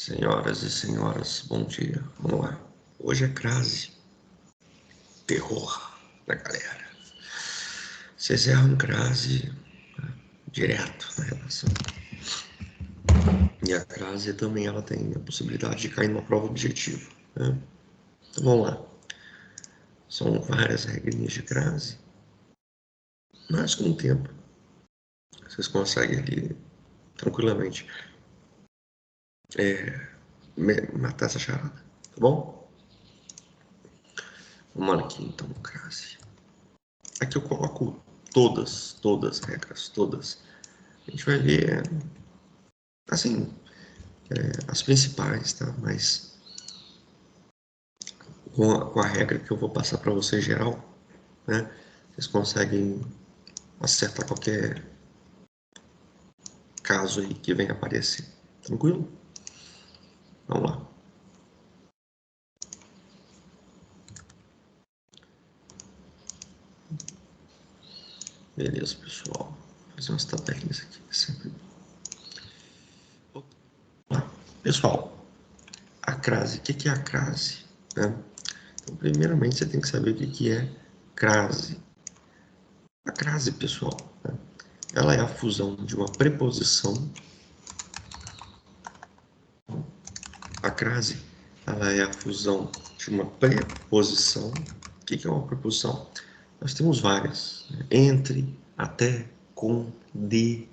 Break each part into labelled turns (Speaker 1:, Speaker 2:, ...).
Speaker 1: Senhoras e senhores, bom dia. Vamos lá. Hoje é crase. Terror da galera. Vocês erram crase direto na redação. E a crase também ela tem a possibilidade de cair numa prova objetiva, né? Então vamos lá. São várias regrinhas de crase, mas com o tempo vocês conseguem ali tranquilamente matar essa charada, tá bom? Vamos aqui então, crase. Aqui eu coloco todas as regras, todas. A gente vai ver, assim, as principais, tá? Mas com a regra que eu vou passar para você geral, né? Vocês conseguem acertar qualquer caso aí que venha aparecer. Tranquilo? Vamos lá. Beleza, pessoal. Vou fazer umas tabelinhas aqui, sempre bom. Pessoal, a crase. O que é a crase? Né? Então, primeiramente, você tem que saber o que é crase. A crase, pessoal, né? Ela é a fusão de uma preposição. A crase, ela é a fusão de uma preposição. O que é uma preposição? Nós temos várias, né? Entre, até, com, de,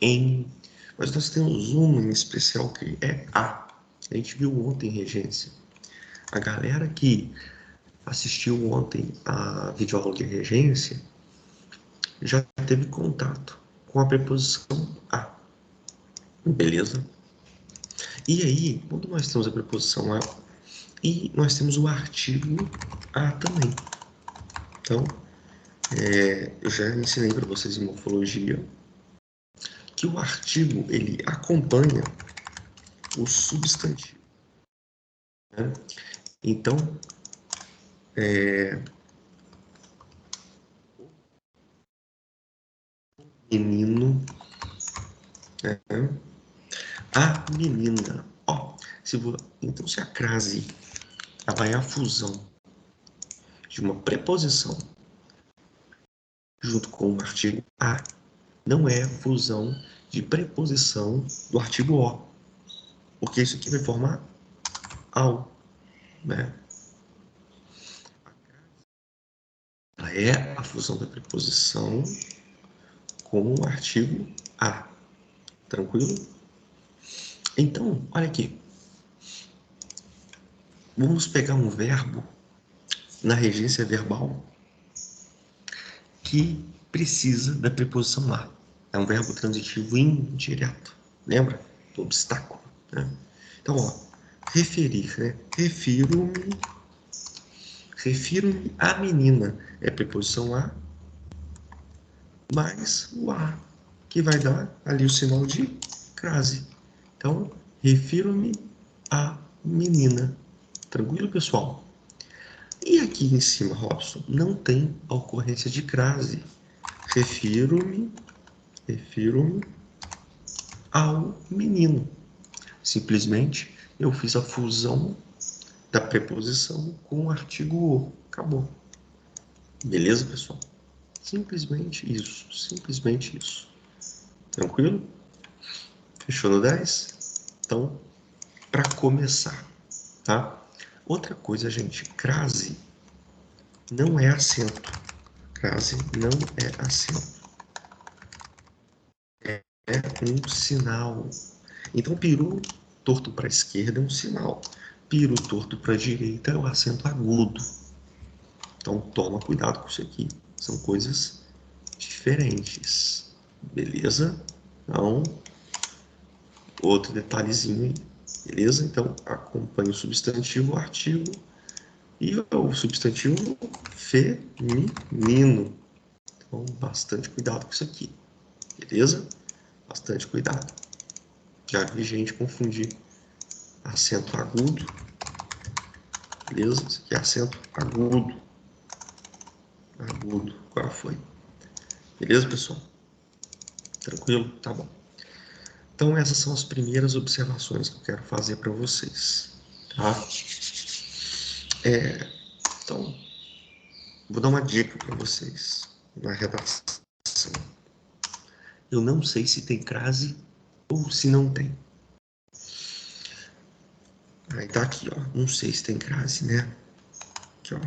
Speaker 1: em. Mas nós temos uma em especial que é a. A gente viu ontem em regência. A galera que assistiu ontem a videoaula de regência já teve contato com a preposição a. Beleza? E aí, quando nós temos a preposição a, e nós temos o artigo a também. Então, eu já ensinei para vocês em morfologia que o artigo ele acompanha o substantivo, né? Então, menino, né? A menina. Ó, então, se a crase ela é a fusão de uma preposição junto com o artigo a, não é a fusão de preposição do artigo o, porque isso aqui vai formar ao, né? Ela é a fusão da preposição com o artigo a. Tranquilo? Então, olha aqui. Vamos pegar um verbo na regência verbal que precisa da preposição a. É um verbo transitivo indireto. Lembra? Do obstáculo, né? Então, ó, referir, né? Refiro-me à menina. É preposição a mais o a, que vai dar ali o sinal de crase. Então, refiro-me à menina. Tranquilo, pessoal? E aqui em cima, Robson, não tem a ocorrência de crase. Refiro-me ao menino. Simplesmente eu fiz a fusão da preposição com o artigo o. Acabou. Beleza, pessoal? Simplesmente isso. Simplesmente isso. Tranquilo? Fechou no 10? Então, para começar, tá? Outra coisa, gente, crase não é acento. Crase não é acento. É um sinal. Então, peru torto para a esquerda é um sinal. Peru torto para a direita é o acento agudo. Então, toma cuidado com isso aqui. São coisas diferentes. Beleza? Então, outro detalhezinho aí. Beleza? Então, acompanhe o substantivo, o artigo e o substantivo feminino. Então, bastante cuidado com isso aqui. Beleza? Bastante cuidado. Já vi gente confundir acento agudo. Beleza? Isso aqui é acento agudo. Agudo. Agora foi. Beleza, pessoal? Tranquilo? Tá bom. Então, essas são as primeiras observações que eu quero fazer para vocês, tá? Então, vou dar uma dica para vocês na redação. Eu não sei se tem crase ou se não tem. Aí tá aqui, ó. Não sei se tem crase, né? Aqui, ó.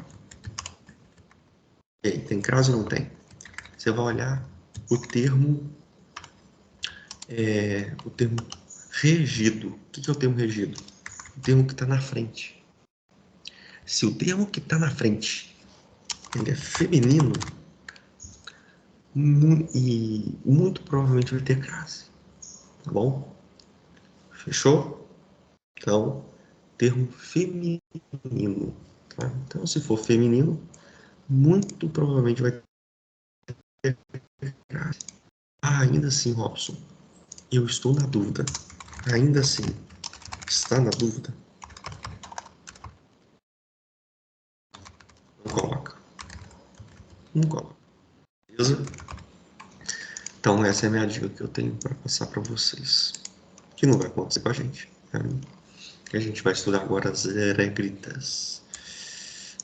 Speaker 1: E aí, tem crase ou não tem? Você vai olhar o termo regido. O que é o termo regido? O termo que está na frente. Se o termo que está na frente ele é feminino, e muito provavelmente vai ter crase. Tá bom? Fechou? Então, termo feminino. Tá? Então, se for feminino, muito provavelmente vai ter crase. Ainda assim, Robson, eu estou na dúvida. Ainda assim, está na dúvida? Não coloca. Não coloca. Beleza? Então, essa é a minha dica que eu tenho para passar para vocês. Que não vai acontecer com a gente. Né? A gente vai estudar agora as regritas.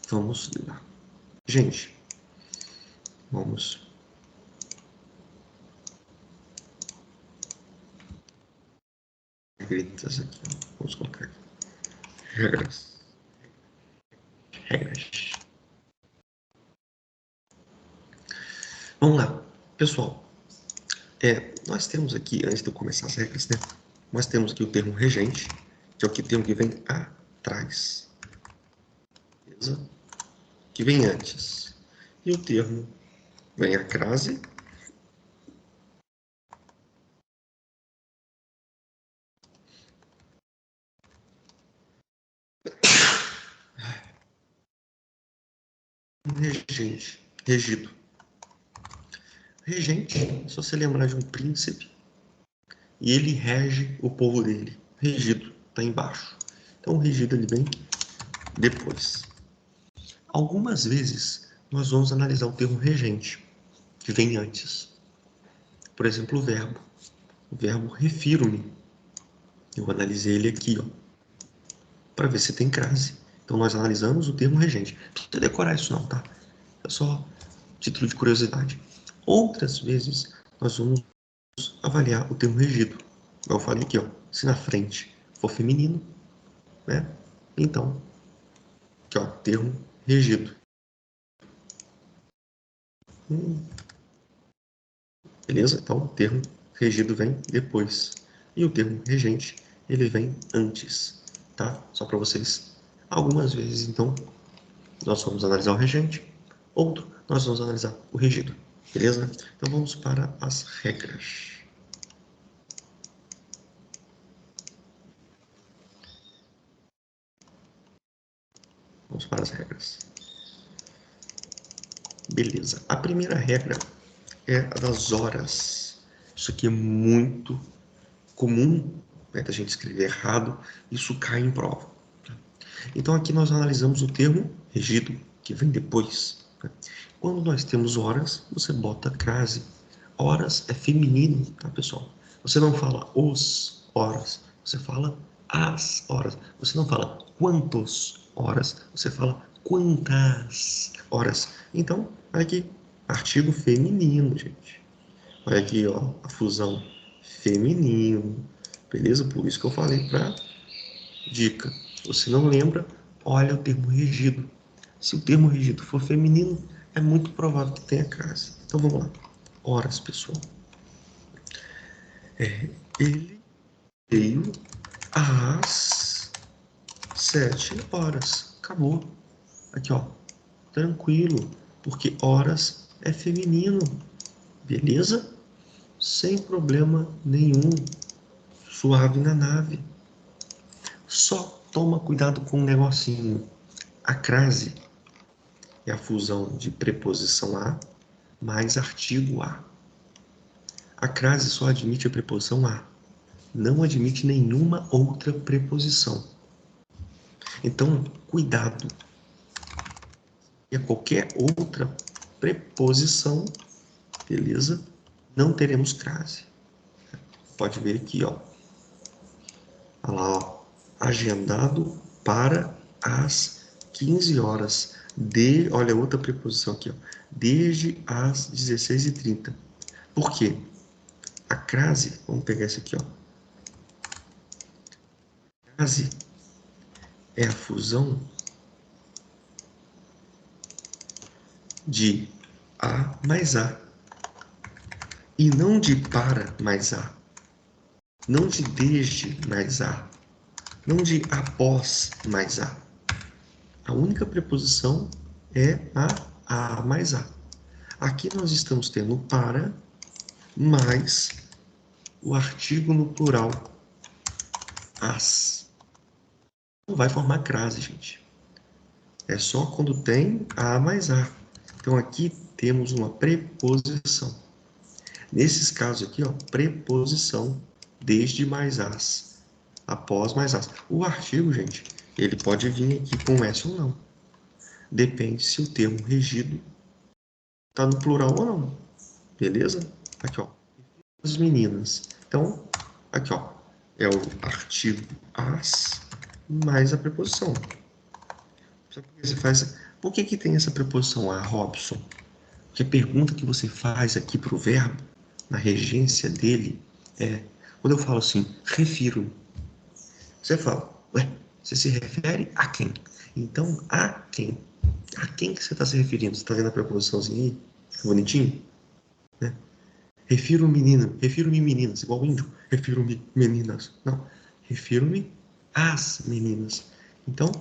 Speaker 1: Vamos lá. Gente, vamos. Regritas aqui. Vamos colocar aqui. Regras. Regras. Vamos lá. Pessoal, nós temos aqui, antes de eu começar as regras, né? Nós temos aqui o termo regente, que é o termo que vem atrás. Beleza? Que vem antes. E o termo vem a crase. Regente. Regido. Regente, se você lembrar de um príncipe, e ele rege o povo dele. Regido, está embaixo. Então, o regido ele vem depois. Algumas vezes, nós vamos analisar o termo regente, que vem antes. Por exemplo, o verbo. O verbo refiro-me. Eu analisei ele aqui, ó, para ver se tem crase. Então, nós analisamos o termo regente. Não precisa decorar isso não, tá? É só título de curiosidade. Outras vezes, nós vamos avaliar o termo regido. Eu falei aqui, ó, se na frente for feminino, né? Então, aqui, ó, termo regido. Beleza? Então, o termo regido vem depois. E o termo regente, ele vem antes, tá? Só para vocês. Algumas vezes, então, nós vamos analisar o regente, outro, nós vamos analisar o regido. Beleza? Então, vamos para as regras. Vamos para as regras. Beleza. A primeira regra é a das horas. Isso aqui é muito comum, né, da gente escrever errado, isso cai em prova. Então aqui nós analisamos o termo regido, que vem depois. Né? Quando nós temos horas, você bota crase. Horas é feminino, tá, pessoal? Você não fala os horas, você fala as horas. Você não fala quantos horas, você fala quantas horas. Então, olha aqui, artigo feminino, gente. Olha aqui, ó, a fusão feminino, beleza? Por isso que eu falei para dica. Se você não lembra, olha o termo regido. Se o termo regido for feminino, é muito provável que tenha crase. Então vamos lá. Horas, pessoal. Ele veio às 7 horas. Acabou. Aqui, ó. Tranquilo, porque horas é feminino. Beleza? Sem problema nenhum. Suave na nave. Só toma cuidado com um negocinho. A crase é a fusão de preposição a mais artigo a. A crase só admite a preposição a, não admite nenhuma outra preposição. Então, cuidado. E a qualquer outra preposição, beleza? Não teremos crase. pode ver aqui, ó. Olha lá, ó. Agendado para as 15 horas. Olha, outra preposição aqui, ó. Desde as 16h30. Por quê? A crase, vamos pegar esse aqui, ó. A crase é a fusão de A mais A. E não de para mais A. Não de desde mais A. Não de após mais A. A única preposição é a mais A. Aqui nós estamos tendo para mais o artigo no plural as. Não vai formar crase, gente. É só quando tem a mais a. Então aqui temos uma preposição. Nesses casos aqui, ó, preposição desde mais as, após mais as. O artigo, gente, ele pode vir aqui com S ou não. Depende se o termo regido está no plural ou não. Beleza? Aqui, ó. As meninas. Então, aqui, ó. É o artigo as mais a preposição. Sabe por que você faz? Por que tem essa preposição a, Robson? Porque a pergunta que você faz aqui para o verbo, na regência dele, é... Quando eu falo assim, refiro. Você fala, ué, você se refere a quem? Então, a quem? A quem que você está se referindo? Você está vendo a preposiçãozinha aí? Bonitinho? Né? Refiro-me menino, refiro-me meninas, igual índio. Refiro-me meninas. Não, refiro-me às meninas. Então,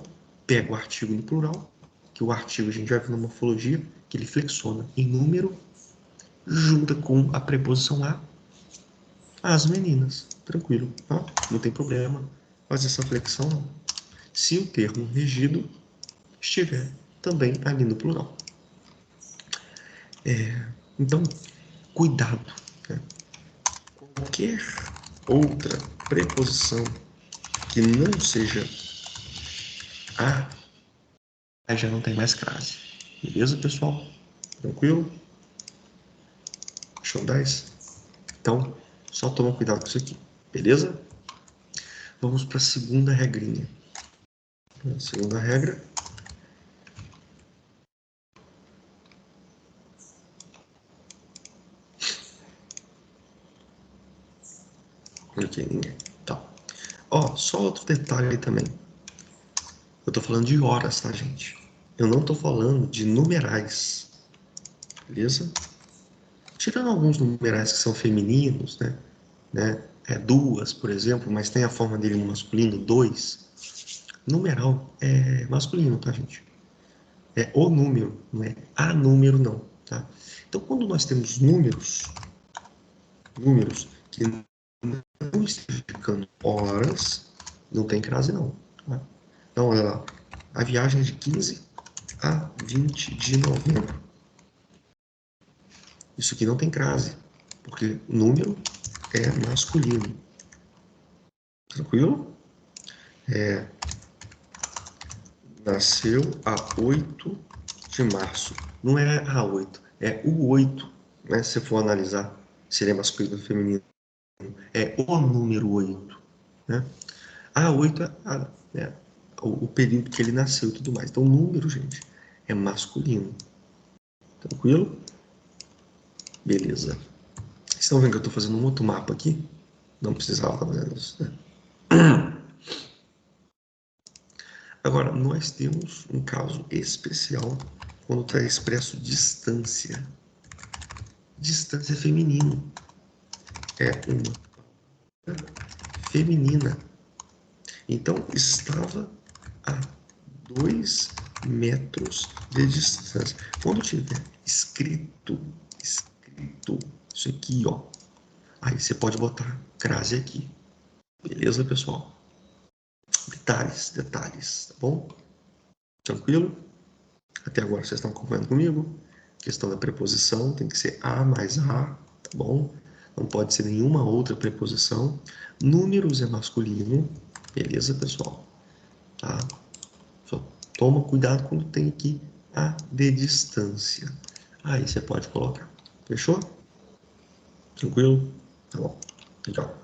Speaker 1: pega o artigo no plural, que o artigo a gente vai ver na morfologia, que ele flexiona em número, junta com a preposição a, as meninas. Tranquilo, tá? Não tem problema fazer essa flexão, não. Se o termo regido estiver também ali no plural. Então, cuidado. Né? Qualquer outra preposição que não seja a, aí já não tem mais crase. Beleza, pessoal? Tranquilo? Show 10? Então, só toma cuidado com isso aqui. Beleza? Vamos para a segunda regrinha. A segunda regra. Ok, ninguém. Tá. Ó, só outro detalhe também. Eu tô falando de horas, tá, gente? Eu não tô falando de numerais. Beleza? Tirando alguns numerais que são femininos, né? É duas, por exemplo, mas tem a forma dele no masculino, dois. Numeral é masculino, tá, gente? É o número, não é a número, não, tá? Então, quando nós temos números que não estão indicando horas, não tem crase, não. Tá? Então, olha lá. A viagem é de 15 a 20 de novembro. Isso aqui não tem crase, porque número é masculino. Tranquilo? Nasceu a 8 de março. Não é a 8, é o 8, né? Se for analisar se ele é masculino ou feminino. É o número 8, né? A 8 é o período que ele nasceu e tudo mais. Então, o número, gente, é masculino. Tranquilo? Beleza. Vocês estão vendo que eu estou fazendo um outro mapa aqui? Não precisava estar fazendo isso, né? Agora, nós temos um caso especial quando está expresso distância. Distância é feminino. É uma feminina. Então, estava a 2 metros de distância. Quando tiver escrito isso aqui, ó, aí você pode botar crase aqui. Beleza, pessoal? Detalhes, tá bom? Tranquilo? Até agora vocês estão acompanhando comigo? Questão da preposição tem que ser a mais a, tá bom? Não pode ser nenhuma outra preposição. Números é masculino, beleza, pessoal? Tá? Só toma cuidado quando tem aqui a de distância. Aí você pode colocar. Fechou? Tranquilo? Tá bom. Legal.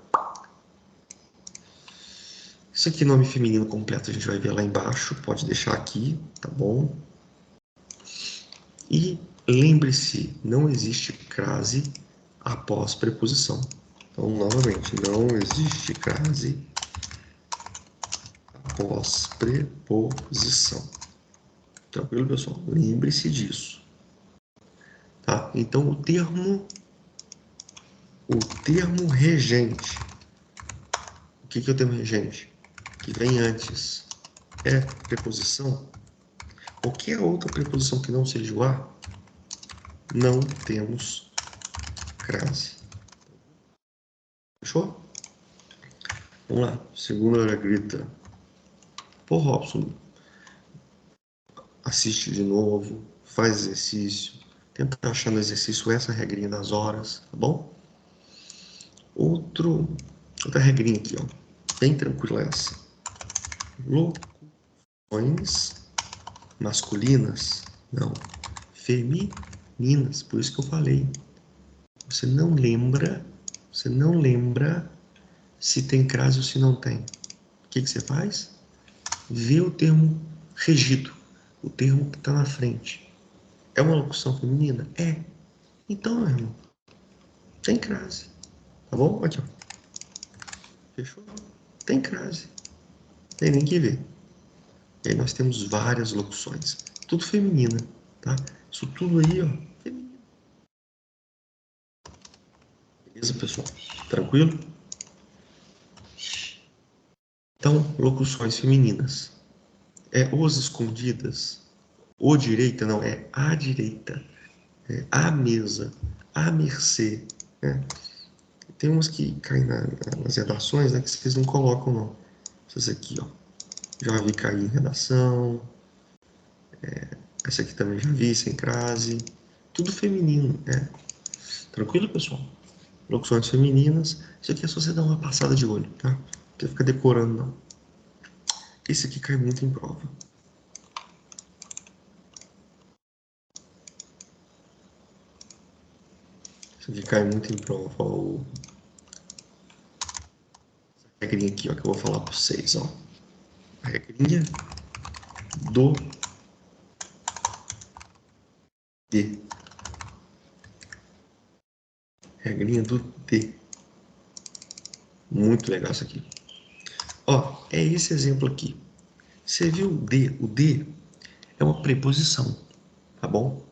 Speaker 1: Isso aqui, nome feminino completo, a gente vai ver lá embaixo. Pode deixar aqui, tá bom? E lembre-se, não existe crase após preposição. Então, novamente, não existe crase após preposição. Tranquilo, pessoal? Lembre-se disso. Tá? Então, o termo regente. O que é o termo regente? Que vem antes. É preposição? Qualquer outra preposição que não seja o a, não temos crase. Fechou? Vamos lá. Segunda hora grita. Pô, Robson, assiste de novo, faz exercício, tenta achar no exercício essa regrinha das horas, tá bom? Outra regrinha aqui, ó, bem tranquila essa. Locuções masculinas, não, femininas, por isso que eu falei. Você não lembra se tem crase ou se não tem. O que você faz? Vê o termo regido, o termo que está na frente. É uma locução feminina? É. Então, meu irmão, tem crase. Tá bom? Aqui, ó. Fechou? Tem crase. Tem nem que ver. E aí nós temos várias locuções. Tudo feminina, tá? Isso tudo aí, ó, feminino. Beleza, pessoal? Tranquilo? Então, locuções femininas. É os escondidas. O direita, não, é a direita. É a mesa. A mercê. Né? Tem umas que caem nas redações, né, que vocês não colocam, não. Essas aqui, ó. Já vi cair em redação. Essa aqui também já vi, sem crase. Tudo feminino, né? Tranquilo, pessoal? Locuções femininas. Isso aqui é só você dar uma passada de olho, tá? Não precisa ficar decorando, não. Esse aqui cai muito em prova. Isso aqui cai muito em prova, ó. Essa regrinha aqui, ó, que eu vou falar para vocês, ó. A regrinha do D. Regrinha do D. Muito legal isso aqui. Ó, é esse exemplo aqui. Você viu o D? O D é uma preposição, tá bom?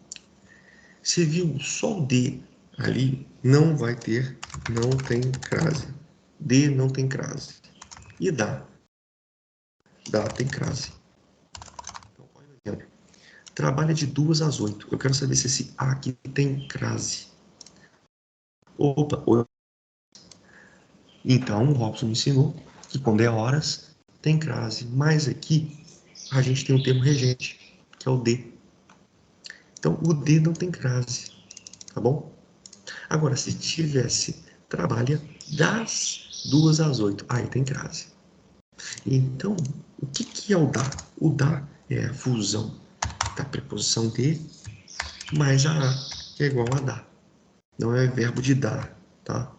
Speaker 1: Você viu só o D ali, não tem crase. D não tem crase. E dá tem crase. Então, olha o exemplo. Trabalha de 2 às 8. Eu quero saber se esse A aqui tem crase. Opa, então o Robson me ensinou que quando é horas, tem crase. Mas aqui a gente tem o termo regente, que é o D. Então o D não tem crase, tá bom? Agora, se tivesse trabalha das 2 às 8, aí tem crase. Então, o que é o dá? O dá é a fusão da preposição de mais a que é igual a dá. Não é verbo de dar, tá?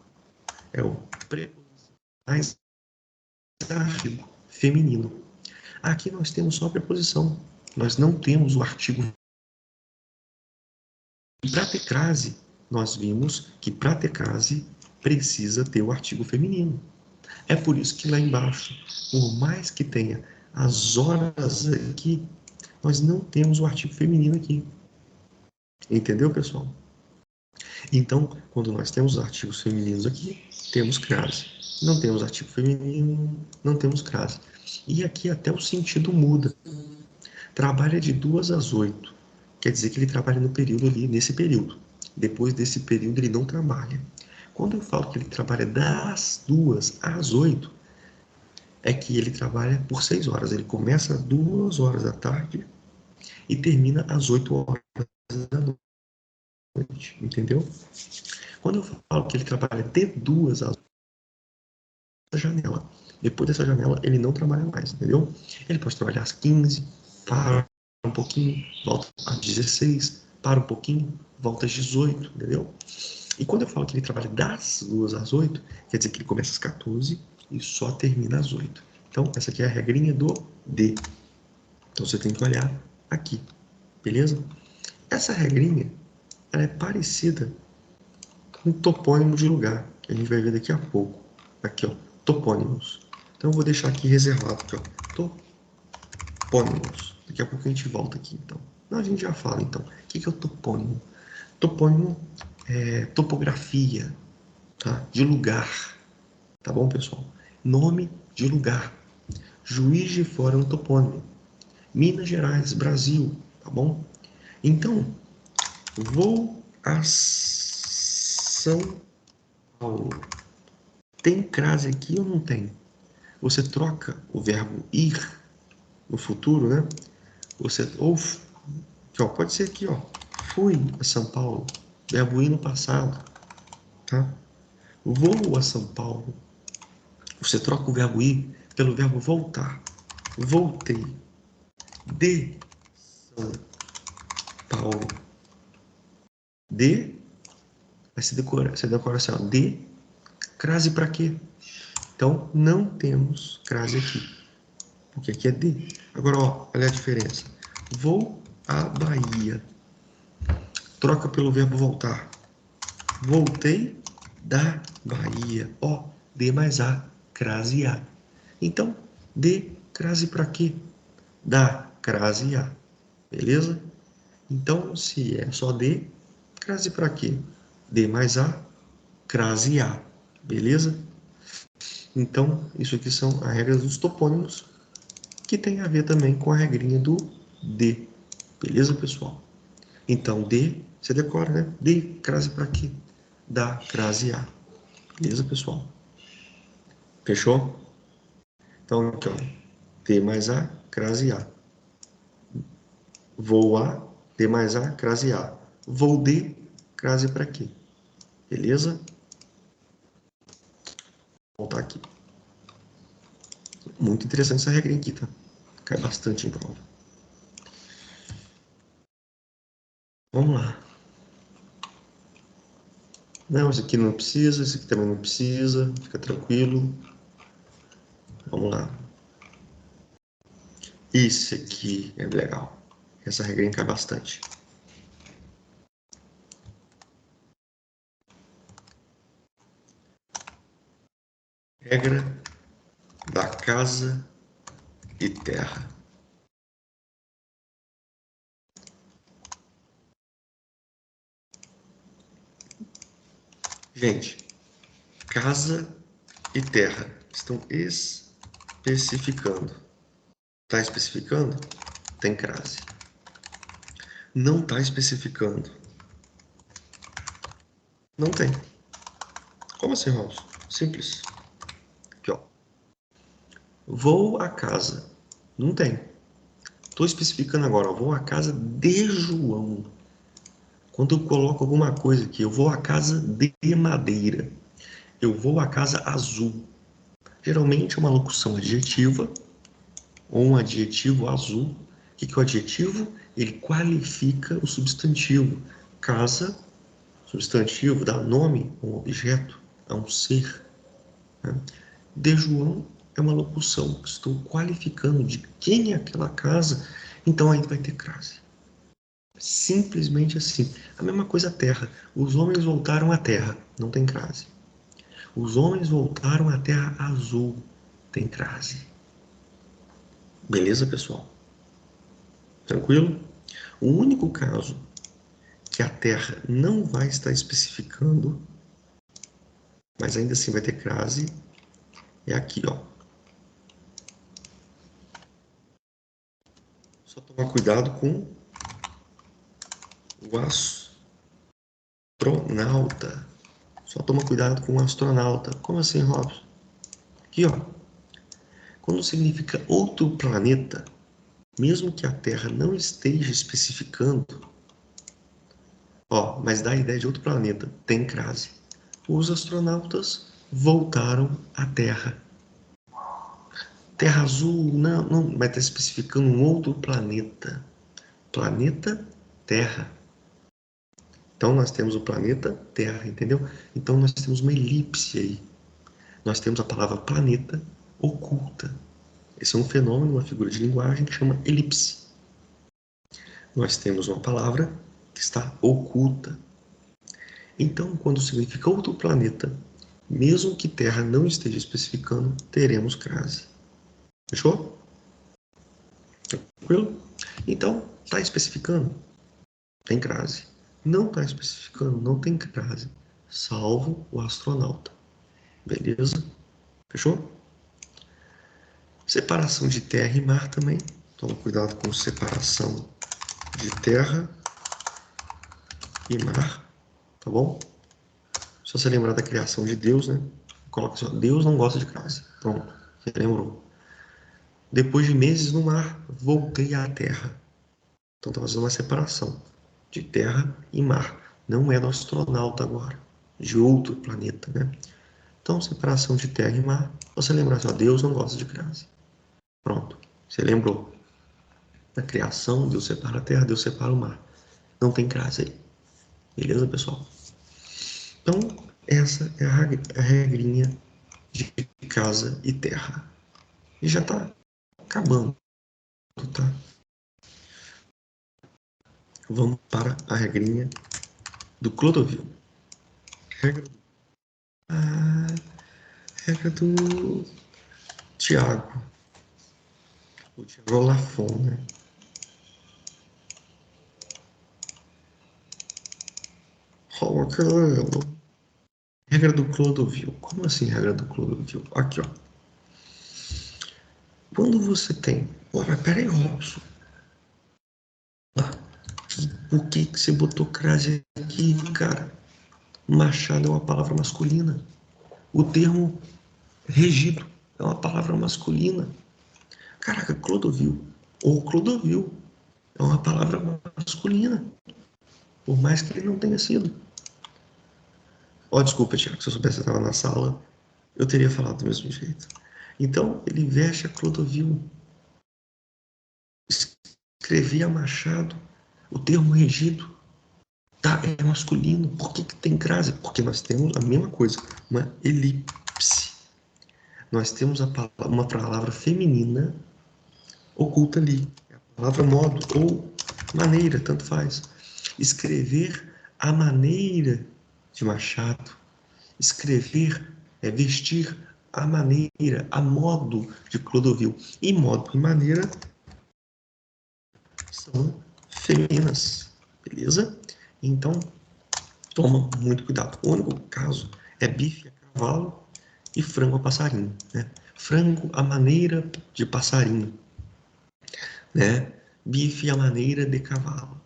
Speaker 1: É o preposição mais artigo feminino. Aqui nós temos só a preposição. Nós não temos o artigo. Para ter crase, nós vimos que para ter crase precisa ter o artigo feminino. É por isso que lá embaixo, por mais que tenha as horas aqui, nós não temos o artigo feminino aqui. Entendeu, pessoal? Então, quando nós temos artigos femininos aqui, temos crase. Não temos artigo feminino, não temos crase. E aqui até o sentido muda. Trabalha de 2 às 8. Quer dizer que ele trabalha no período ali, nesse período. Depois desse período ele não trabalha. Quando eu falo que ele trabalha das 2 às 8, é que ele trabalha por 6 horas. Ele começa às 2 horas da tarde e termina às 8 horas da noite. Entendeu? Quando eu falo que ele trabalha de 2 às 8, janela. Depois dessa janela, ele não trabalha mais, entendeu? Ele pode trabalhar às 15, para um pouquinho, volta às 16, para um pouquinho, volta às 18, entendeu? E quando eu falo que ele trabalha das 2 às 8, quer dizer que ele começa às 14 e só termina às 8. Então, essa aqui é a regrinha do de. Então, você tem que olhar aqui, beleza? Essa regrinha, ela é parecida com o topônimo de lugar, que a gente vai ver daqui a pouco. Aqui, ó, topônimos. Então, eu vou deixar aqui reservado, aqui, ó, topônimos. Daqui a pouco a gente volta aqui, então. Não, a gente já fala, então. O que é o topônimo? Topônimo é topografia, tá? De lugar, tá bom, pessoal? Nome de lugar. Juiz de Fora é um topônimo. Minas Gerais, Brasil, tá bom? Então, vou a São Paulo. Tem crase aqui ou não tem? Você troca o verbo ir no futuro, né? Você ou aqui, ó, pode ser aqui, ó. Fui a São Paulo. Verbo ir no passado, tá? Vou a São Paulo. Você troca o verbo ir pelo verbo voltar. Voltei de São Paulo. De, aí você decora assim, ó, de crase para quê? Então, não temos crase aqui, porque aqui é de. Agora, ó, olha a diferença. Vou à Bahia. Troca pelo verbo voltar. Voltei da Bahia. Ó, de mais a, crase a. Então, de crase para quê? Da crase a. Beleza? Então, se é só de, crase para quê? De mais a, crase a. Beleza? Então, isso aqui são as regras dos topônimos, que tem a ver também com a regrinha do de. Beleza, pessoal? Então, de, você decora, né? De crase para quê? Da crase a. Beleza, pessoal? Fechou? Então, aqui, ó. D mais A, crase A. Vou a, D mais A, crase A. Vou de, crase para quê? Beleza? Vou voltar aqui. Muito interessante essa regrinha aqui, tá? Cai bastante em prova. Vamos lá. Não, esse aqui não precisa, esse aqui também não precisa. Fica tranquilo. Vamos lá. Esse aqui é legal. Essa regrinha cai bastante. Regra da casa e terra. Gente, casa e terra estão especificando. Está especificando? Tem crase. Não está especificando. Não tem. Como assim, Robson? Simples. Aqui, ó. Vou à casa. Não tem. Estou especificando agora, ó. Vou à casa de João. Quando eu coloco alguma coisa aqui, eu vou à casa de madeira. Eu vou à casa azul. Geralmente é uma locução adjetiva ou um adjetivo azul. O que é o adjetivo? Ele qualifica o substantivo. Casa, substantivo, dá nome a um objeto, a um ser. Né? De João é uma locução. Estou qualificando de quem é aquela casa, então aí vai ter crase. Simplesmente assim. A mesma coisa a terra. Os homens voltaram à terra, não tem crase. Os homens voltaram à terra azul, tem crase. Beleza, pessoal? Tranquilo? O único caso que a terra não vai estar especificando, mas ainda assim vai ter crase, é aqui, ó. Só tomar cuidado com o astronauta. Só toma cuidado com o astronauta. Como assim, Robson? Aqui, ó. Quando significa outro planeta, mesmo que a Terra não esteja especificando, ó, mas dá a ideia de outro planeta, tem crase. Os astronautas voltaram à Terra. Terra azul, não, vai estar especificando um outro planeta. Planeta Terra. Então, nós temos o planeta Terra, entendeu? Então, nós temos uma elipse aí. Nós temos a palavra planeta oculta. Esse é um fenômeno, uma figura de linguagem que chama elipse. Nós temos uma palavra que está oculta. Então, quando significa outro planeta, mesmo que Terra não esteja especificando, teremos crase. Fechou? Tranquilo? Então, está especificando? Tem crase. Não está especificando? Não tem crase. Salvo o astronauta. Beleza? Fechou? Separação de terra e mar também. Toma cuidado com separação de terra e mar. Tá bom? Só você lembrar da criação de Deus, né? Coloca assim, ó, Deus não gosta de crase. Pronto, você lembrou. Depois de meses no mar, voltei à terra. Então está fazendo uma separação de terra e mar. Não é do astronauta agora, de outro planeta, né? Então, separação de terra e mar. Você lembrar assim, ó, Deus não gosta de crase. Pronto, você lembrou. Na criação, Deus separa a terra, Deus separa o mar. Não tem crase aí. Beleza, pessoal? Então, essa é a regrinha de casa e terra. E já está acabando, tá? Vamos para a regrinha do Clodovil. Regra do Tiago. O Tiago Lafon, né? Regra do Clodovil. Como assim regra do Clodovil? Aqui, ó. Quando você tem... Ué, peraí, Robson. Por que você botou crase aqui, cara? Machado é uma palavra masculina. O termo regido é uma palavra masculina. Caraca, Clodovil ou Clodovil é uma palavra masculina. Por mais que ele não tenha sido. Ó, desculpa, Tiago, se eu soubesse que eu estava na sala, eu teria falado do mesmo jeito. Então, ele veste a Clodovil. Escrevia Machado. O termo regido tá, é masculino. Por que tem crase? Porque nós temos a mesma coisa, uma elipse. Nós temos uma palavra feminina oculta ali. É a palavra modo ou maneira, tanto faz. Escrever a maneira de Machado. Escrever é vestir a maneira, a modo de Clodovil. E modo e maneira são femininas, beleza? Então, toma muito cuidado. O único caso é bife a cavalo e frango a passarinho, né? Frango à maneira de passarinho, né? Bife à maneira de cavalo,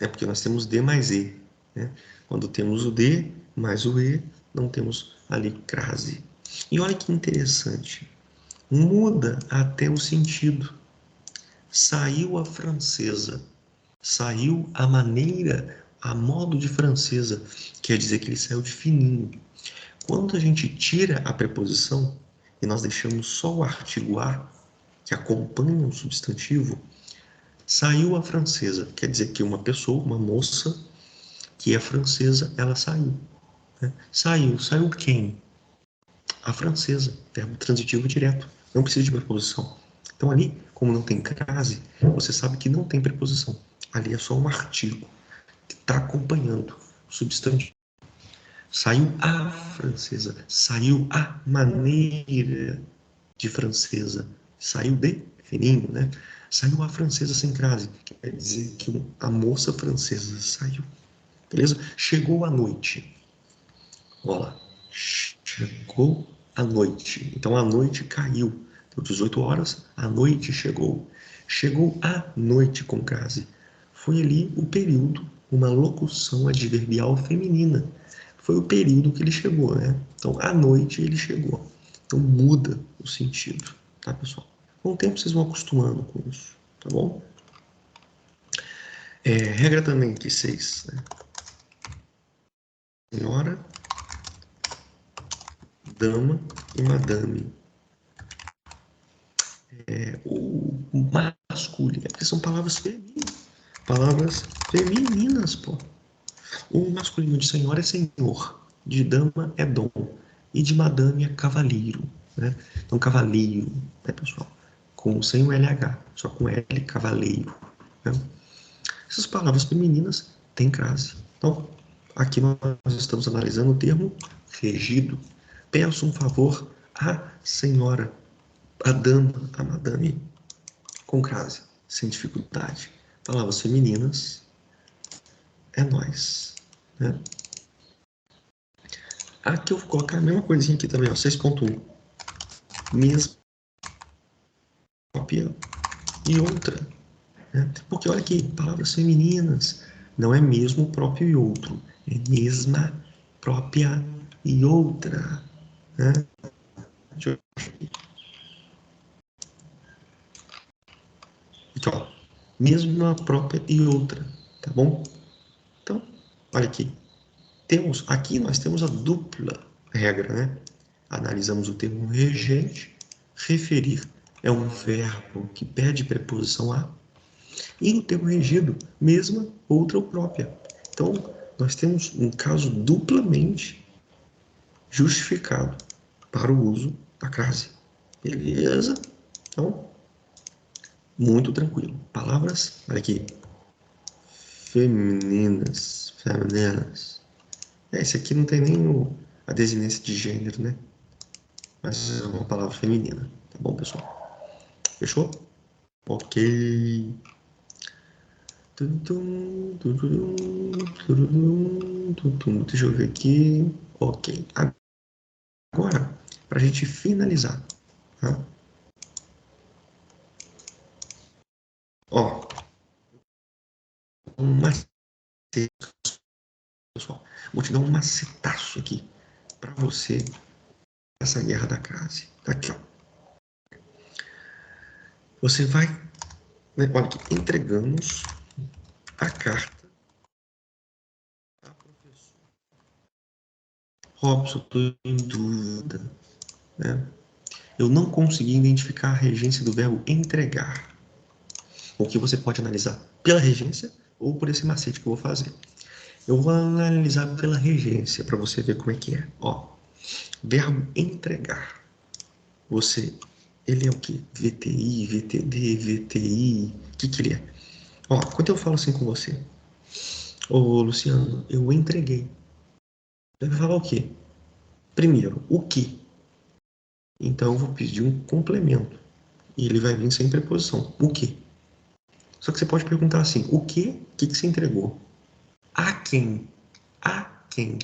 Speaker 1: né? Porque nós temos D mais E, né? Quando temos o D mais o E, não temos ali crase. E olha que interessante, muda até o sentido. Saiu a francesa, saiu a maneira, a modo de francesa, quer dizer que ele saiu de fininho. Quando a gente tira a preposição e nós deixamos só o artigo a, que acompanha o substantivo, saiu a francesa, quer dizer que uma pessoa, uma moça, que é francesa, ela saiu. Né? Saiu quem? A francesa, verbo transitivo direto, não precisa de preposição. Então ali, como não tem crase, você sabe que não tem preposição. Ali é só um artigo que está acompanhando o substantivo. Saiu a francesa, saiu a maneira de francesa, saiu de fininho, né? Saiu a francesa sem crase, quer dizer que a moça francesa saiu, beleza? Chegou a noite, olha lá, chegou a noite, então a noite caiu, deu 18 horas, a noite chegou. Chegou a noite com crase, foi ali o período, uma locução adverbial feminina, foi o período que ele chegou, né? Então, à noite ele chegou. Então, muda o sentido, tá, pessoal? Com o tempo vocês vão acostumando com isso, tá bom? Regra também que 6, né? Senhora, dama e madame. O masculino, porque são palavras femininas, pô. O masculino de senhora é senhor, de dama é dom, e de madame é cavaleiro, né? Então, cavaleiro, né, pessoal? sem o LH, só com L, cavaleiro. Né? Essas palavras femininas têm crase. Então, aqui nós estamos analisando o termo regido. Peço um favor à senhora, à dama, à madame, com crase, sem dificuldade. Palavras femininas, é nós. Né? Aqui eu vou colocar a mesma coisinha aqui também, ó, 6.1. Mesma cópia e outra. Né? Porque olha aqui, palavras femininas, não é mesmo, próprio e outro. É mesma, própria e outra. Né? Deixa eu... Aqui, ó. Mesma, própria e outra. Tá bom? Então, olha aqui. Aqui nós temos a dupla regra, né? Analisamos o termo regente. Referir é um verbo que pede preposição a. E no termo regido, mesma, outra ou própria. Então, nós temos um caso duplamente justificado para o uso da crase. Beleza? Então, muito tranquilo. Palavras, olha aqui. Femininas. Esse aqui não tem nem a desinência de gênero, né? Mas é uma palavra feminina. Tá bom, pessoal? Fechou? Ok. Deixa eu ver aqui. Ok. Agora, para a gente finalizar. Tá? Ó, um macete, pessoal. Vou te dar um macetaço aqui para você essa guerra da crase. Tá aqui, ó. Você vai, né, olha aqui, entregamos a carta à professora. Robson, estou em dúvida. Né? Eu não consegui identificar a regência do verbo entregar. O que você pode analisar pela regência ou por esse macete que eu vou fazer. Eu vou analisar pela regência para você ver como é que é. Ó, verbo entregar. Ele é o que? VTI, VTD, VTI. O que ele é? Ó, quando eu falo assim com você, ô Luciano, eu entreguei. Você vai falar o quê? Primeiro, o que? Então eu vou pedir um complemento. E ele vai vir sem preposição. O que? Só que você pode perguntar assim, o que? O que você entregou? A quem? A quem?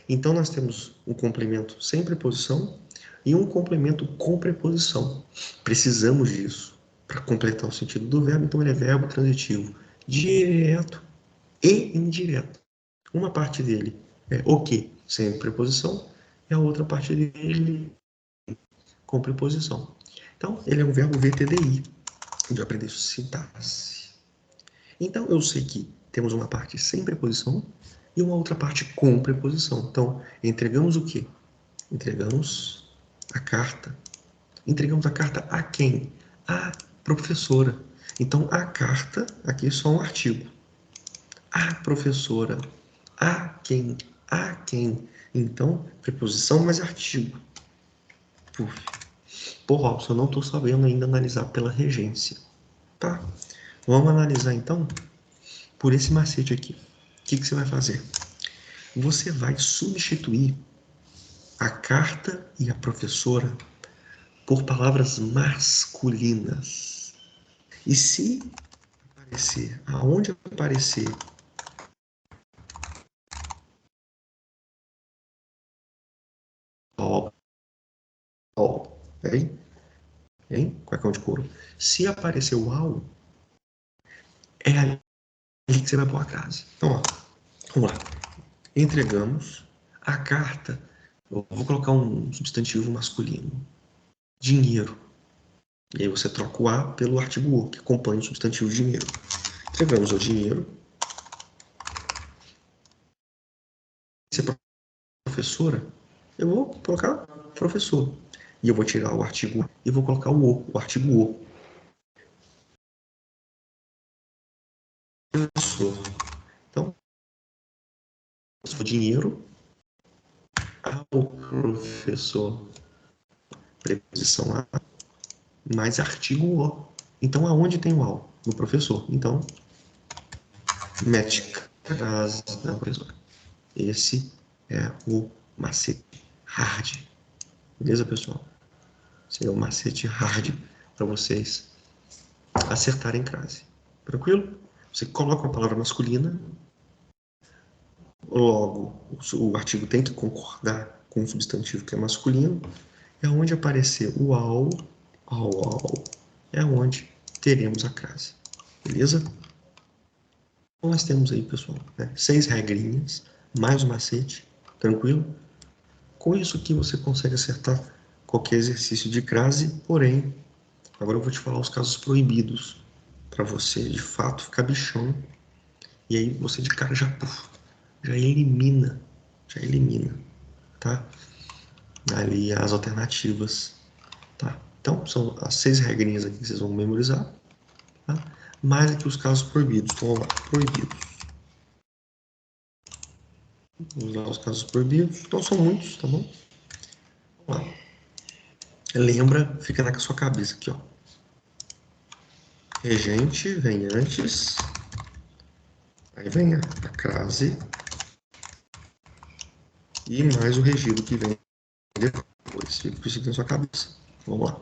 Speaker 1: Então nós temos um complemento sem preposição e um complemento com preposição. Precisamos disso para completar o sentido do verbo, então ele é verbo transitivo direto e indireto. Uma parte dele é o que, sem preposição, e a outra parte dele com preposição. Então, ele é um verbo VTDI, de aprender sintaxe. Então, eu sei que temos uma parte sem preposição e uma outra parte com preposição. Então, entregamos o quê? Entregamos a carta. Entregamos a carta a quem? A professora. Então, a carta, aqui é só um artigo. A professora. A quem? A quem? Então, preposição mais artigo. Pô, Robson, eu não estou sabendo ainda analisar pela regência. Tá? Vamos analisar, então, por esse macete aqui. O que você vai fazer? Você vai substituir a carta e a professora por palavras masculinas. E se aparecer, aonde aparecer ó, ó, hein? Cuecão de couro. Se aparecer o ao, é ali que você vai pôr a crase. Então, ó, vamos lá. Entregamos a carta. Eu vou colocar um substantivo masculino. Dinheiro. E aí você troca o A pelo artigo O, que acompanha o substantivo dinheiro. Entregamos o dinheiro. Se é professora, eu vou colocar professor. E eu vou tirar o artigo e vou colocar o artigo O. Professor. Então, o dinheiro ao professor. Preposição A. mais artigo o. Então, aonde tem o ao? No professor. Então, mete crase na professora. Esse é o macete hard. Beleza, pessoal? Esse é o macete hard para vocês acertarem crase. Tranquilo? Você coloca uma palavra masculina, logo o artigo tem que concordar com o substantivo que é masculino, é onde aparecer o ao, é onde teremos a crase. Beleza? Então nós temos aí, pessoal, 6 regrinhas, mais o macete, tranquilo? Com isso aqui você consegue acertar qualquer exercício de crase, porém, agora eu vou te falar os casos proibidos, para você de fato ficar bichão, e aí você de cara já elimina, tá? Ali as alternativas, tá? Então, são as 6 regrinhas aqui que vocês vão memorizar, tá? Mais aqui os casos proibidos. Então, vamos lá, proibidos. Vamos lá os casos proibidos. Então, são muitos, tá bom? Vamos lá. Lembra, fica na sua cabeça aqui, ó. Regente vem antes, aí vem a crase e mais o regido que vem depois. Fica isso aqui na sua cabeça. Vamos lá.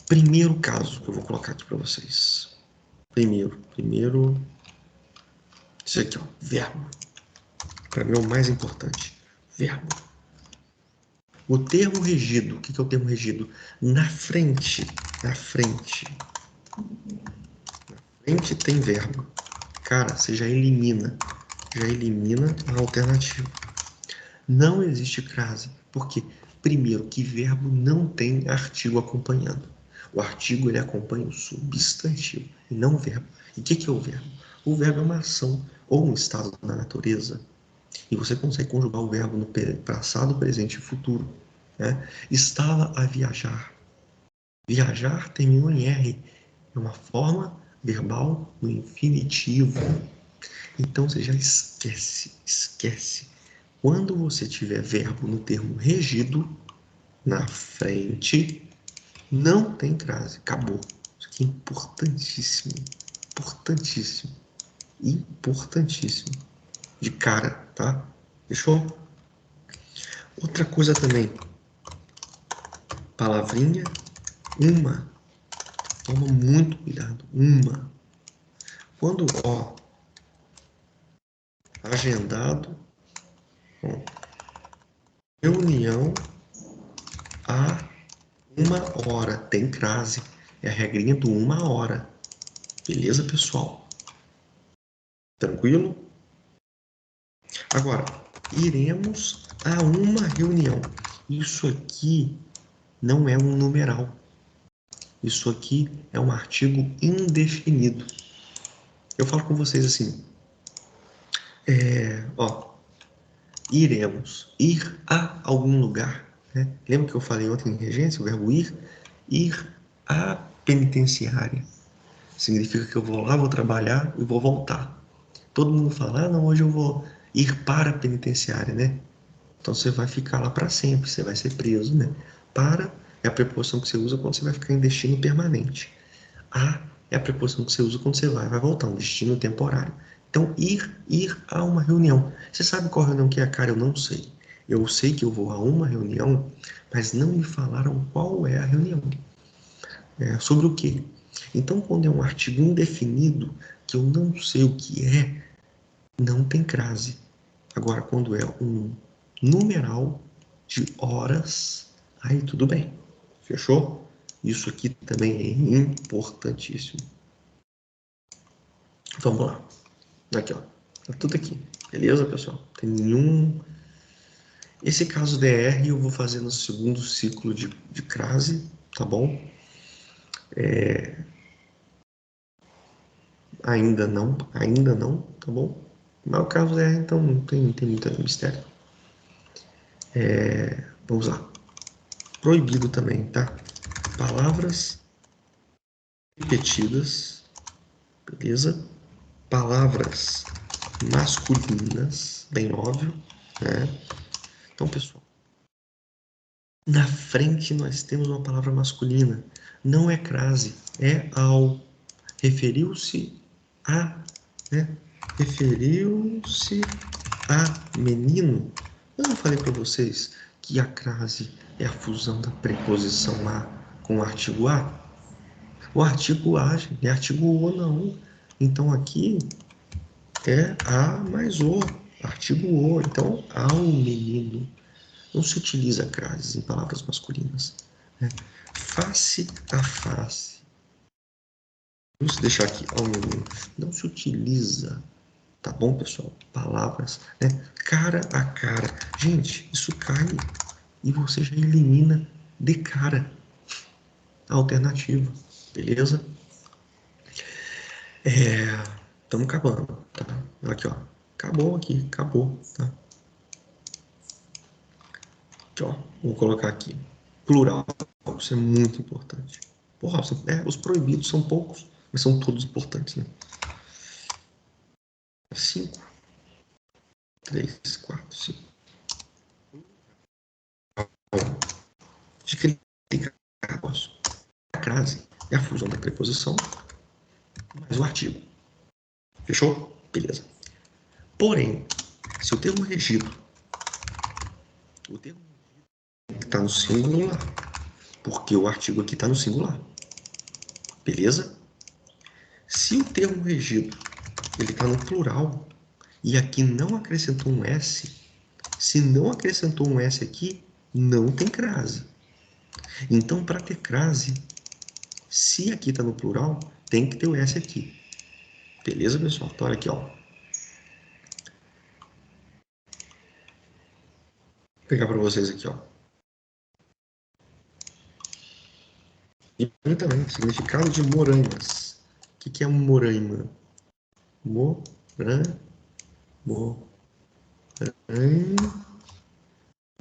Speaker 1: Primeiro caso que eu vou colocar aqui para vocês. Primeiro, isso aqui, ó, verbo. Para mim é o mais importante. Verbo. O termo regido, o que é o termo regido? Na frente tem verbo. Cara, você já elimina a alternativa. Não existe crase, porque, primeiro, que verbo não tem artigo acompanhando. O artigo, ele acompanha o substantivo, e não o verbo. E o que é o verbo? O verbo é uma ação ou um estado da natureza. E você consegue conjugar o verbo no passado, presente e futuro. Né? Estava a viajar. Viajar terminou em R. É uma forma verbal no infinitivo. Então você já esquece. Quando você tiver verbo no termo regido, na frente, não tem crase. Acabou. Isso aqui é importantíssimo. Importantíssimo. De cara, tá? Fechou? Outra coisa também. Palavrinha, uma. Toma muito cuidado. Uma. Quando, ó, agendado, ó, reunião a 1 hora. Tem crase. É a regrinha do 1 hora. Beleza, pessoal? Tranquilo? Agora, iremos a uma reunião. Isso aqui não é um numeral. Isso aqui é um artigo indefinido. Eu falo com vocês assim, ó, iremos, ir a algum lugar. Né? Lembra que eu falei ontem em regência, o verbo ir? Ir à penitenciária. Significa que eu vou lá, vou trabalhar e vou voltar. Todo mundo fala, não, hoje eu vou ir para a penitenciária, né? Então você vai ficar lá para sempre, você vai ser preso, né? Para é a preposição que você usa quando você vai ficar em destino permanente. A é a preposição que você usa quando você vai voltar, um destino temporário. Então, ir a uma reunião. Você sabe qual reunião que é, cara? Eu não sei. Eu sei que eu vou a uma reunião, mas não me falaram qual é a reunião. Sobre o quê? Então, quando é um artigo indefinido, que eu não sei o que é, não tem crase. Agora, quando é um numeral de horas, aí tudo bem. Fechou? Isso aqui também é importantíssimo. Vamos lá. Aqui, ó. Tá tudo aqui. Beleza, pessoal? Não tem nenhum... Esse caso DR eu vou fazer no segundo ciclo de crase, tá bom? Ainda não, tá bom? Mas o caso DR, então, não tem muito mistério. Vamos lá. Proibido também, tá? Palavras repetidas, beleza? Palavras masculinas, bem óbvio, né? Então, pessoal, Na frente nós temos uma palavra masculina. Não é crase, é ao. Referiu-se a, né? Referiu-se a menino. Eu não falei para vocês que a crase é a fusão da preposição a com o artigo a? O artigo a, gente, não é artigo o, não. Então aqui é a mais o, artigo o. Então, ao menino. Não se utiliza crases em palavras masculinas. Né? Face a face. Vamos deixar aqui ao menino. Não se utiliza, tá bom, pessoal? Palavras, né? Cara a cara. Gente, isso cai e você já elimina de cara a alternativa, beleza? Estamos acabando, tá? Aqui, ó. Acabou aqui, acabou, tá? Aqui, ó. Vou colocar aqui. Plural. Isso é muito importante. Porra, os proibidos são poucos, mas são todos importantes, né? 5, 3, 4, 5. Fica ligado. A crase é a fusão da preposição mais o artigo. Fechou? Beleza. Porém, se o termo regido, o termo está no singular, porque o artigo aqui está no singular. Beleza? Se o termo regido ele está no plural e aqui não acrescentou um S, se não acrescentou um S aqui, não tem crase. Então, para ter crase, se aqui está no plural, tem que ter o S aqui. Beleza, pessoal? Então, olha aqui, ó. Vou pegar para vocês aqui, ó. E também, significado de moraimas. O que é moraima? Moran,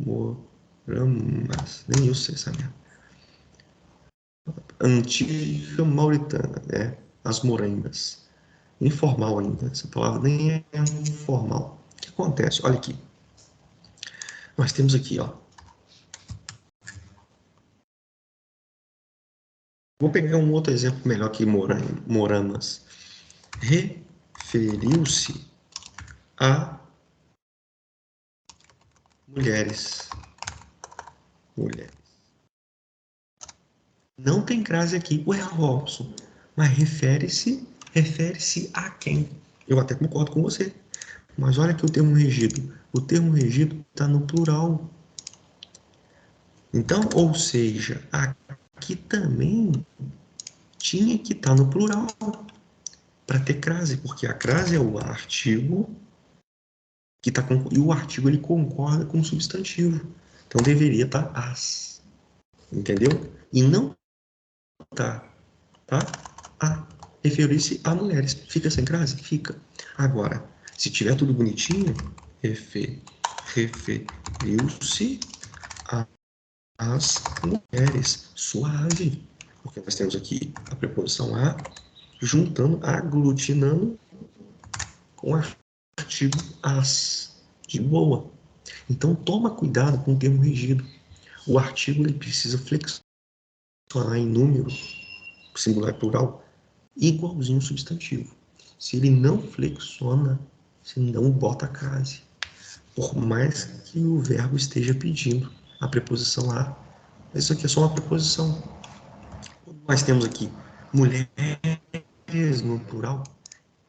Speaker 1: moramas. Nem eu sei essa merda. Antiga Mauritana, né? As moraimas. Informal ainda. Essa palavra nem é informal. O que acontece? Olha aqui. Nós temos aqui, ó. Vou pegar um outro exemplo melhor que moramas. Referiu-se a mulheres. Mulheres. Não tem crase aqui. Ué, Robson, mas refere-se a quem? Eu até concordo com você. Mas olha aqui o termo regido. O termo regido está no plural. Então, ou seja, aqui também tinha que estar no plural para ter crase, porque a crase é o artigo que está e o artigo ele concorda com o substantivo. Então deveria estar as. Entendeu? E não tá a referir-se a mulheres. Fica sem crase? Fica. Agora, se tiver tudo bonitinho, referiu-se às mulheres. Suave. Porque nós temos aqui a preposição a juntando, aglutinando com o artigo as. De boa. Então, toma cuidado com o termo regido. O artigo ele precisa flexionar em número, singular e plural, igualzinho ao substantivo. Se ele não flexiona, você não bota a crase. Por mais que o verbo esteja pedindo a preposição a, isso aqui é só uma preposição. Nós temos aqui mulheres no plural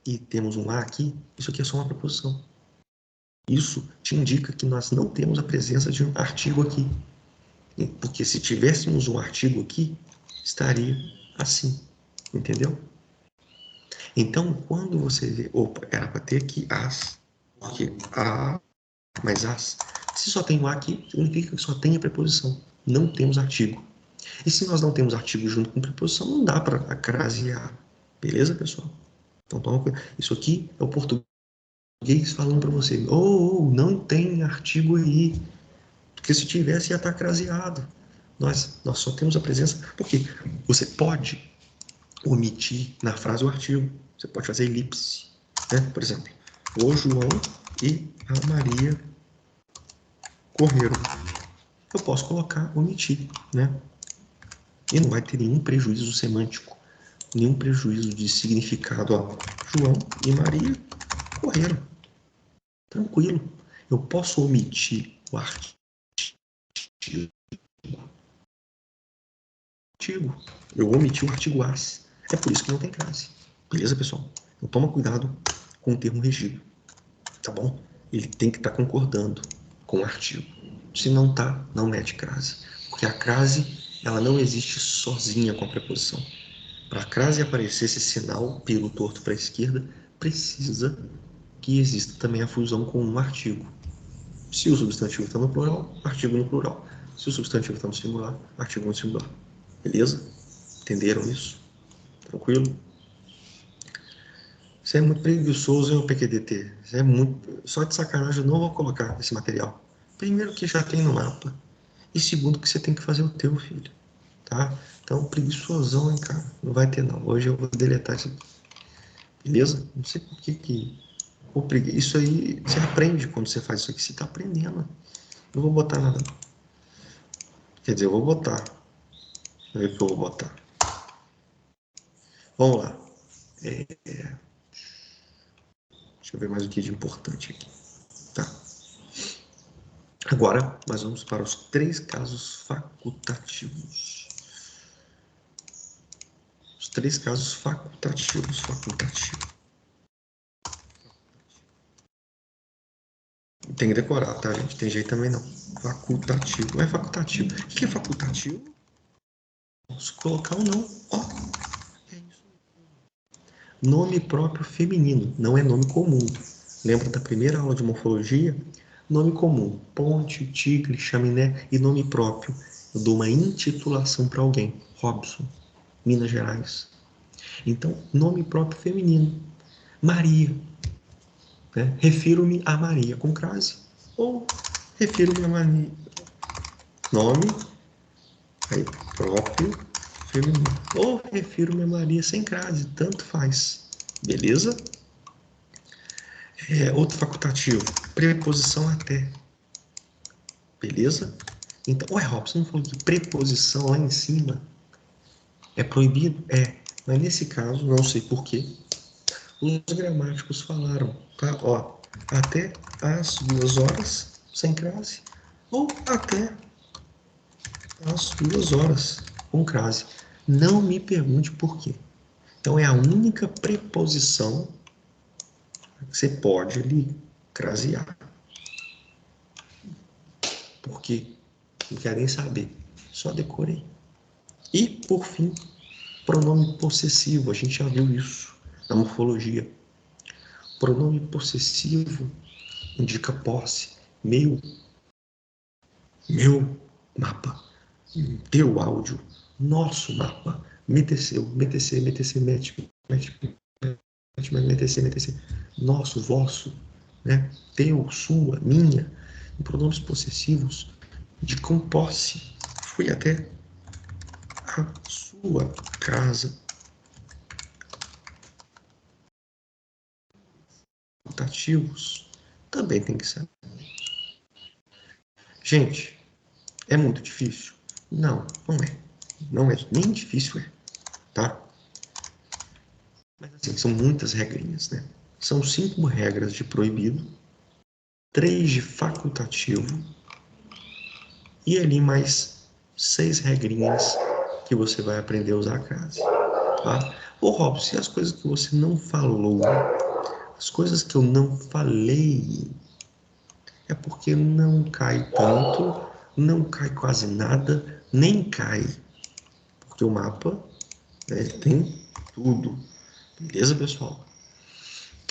Speaker 1: e temos um a aqui, isso aqui é só uma preposição. Isso te indica que nós não temos a presença de um artigo aqui. Porque se tivéssemos um artigo aqui, estaria assim. Entendeu? Então, quando você vê... Opa, era para ter aqui as. Porque a mais as. Se só tem o a aqui, significa que só tem a preposição. Não temos artigo. E se nós não temos artigo junto com preposição, não dá para acrasear. Beleza, pessoal? Então, toma cuidado. Isso aqui é o português falando para você. Não tem artigo aí. Porque se tivesse, ia estar craseado. Nós só temos a presença... Porque você pode omitir na frase o artigo. Você pode fazer elipse. Né? Por exemplo, o João e a Maria correram. eu posso colocar omitir, né? E não vai ter nenhum prejuízo semântico, nenhum prejuízo de significado. Ó, João e Maria correram. Tranquilo. Eu posso omitir o artigo. Eu omiti o artigo as. É por isso que não tem crase. Beleza, pessoal? Então toma cuidado com o termo regido. Tá bom? Ele tem que estar concordando com o artigo. Se não tá, não mete crase. Porque a crase, ela não existe sozinha com a preposição. Para a crase aparecer esse sinal pelo torto para a esquerda, precisa que exista também a fusão com um artigo. Se o substantivo está no plural, artigo no plural. Se o substantivo está no singular, artigo no singular. Beleza? Entenderam isso? Tranquilo? Você é muito preguiçoso, hein, PQDT? Você é muito... Só de sacanagem eu não vou colocar esse material. Primeiro que já tem no mapa. E segundo que você tem que fazer o teu, filho. Tá? Então, preguiçosão, hein, cara? Não vai ter, não. Hoje eu vou deletar isso aqui. Beleza? Não sei por que... Isso aí, você aprende quando você faz isso aqui. Você tá aprendendo. Não vou botar nada. Quer dizer, eu vou botar. Deixa eu ver o que eu vou botar. Vamos lá. Deixa eu ver mais o que de importante aqui. Tá. Agora, nós vamos para os 3 casos facultativos. Os 3 casos facultativos. Tem que decorar, tá, gente? Tem jeito também não. Facultativo. É facultativo. O que é facultativo? Posso colocar ou não. Ó. É isso. Nome próprio feminino. Não é nome comum. Lembra da primeira aula de morfologia? Nome comum. Ponte, tigre, chaminé e nome próprio. Eu dou uma intitulação para alguém. Robson, Minas Gerais. Então, nome próprio feminino. Maria. Né? Refiro-me a Maria com crase. Ou refiro-me a Maria. Nome aí, próprio feminino. Ou refiro-me a Maria sem crase. Tanto faz. Beleza? Outro facultativo. Preposição até. Beleza? Então, ué, Robson, não falou que preposição lá em cima é proibido? É. Mas nesse caso, não sei porquê, os gramáticos falaram, tá? Ó, até às 2 horas, sem crase, ou até às 2 horas, com crase. Não me pergunte por quê. Então, é a única preposição que você pode ali crasear. Por quê? Não quero nem saber. Só decorei. E, por fim, pronome possessivo. A gente já viu isso na morfologia. Pronome possessivo indica posse. Meu mapa. Teu áudio. Nosso mapa. Meteceu, metecê, metecê, mete, metecê. Nosso, vosso. Né? Teu, sua, minha. Em pronomes possessivos indicam posse. Fui até a sua casa. Facultativos também tem que ser. Gente, é muito difícil? Não, não é. Não é, nem difícil é, tá? Mas assim, são muitas regrinhas, né? São 5 regras de proibido, 3 de facultativo e ali mais 6 regrinhas que você vai aprender a usar a crase, tá? Ô, Robson, e as coisas que você não falou? As coisas que eu não falei é porque não cai tanto, não cai quase nada, nem cai. Porque o mapa, né, tem tudo. Beleza, pessoal?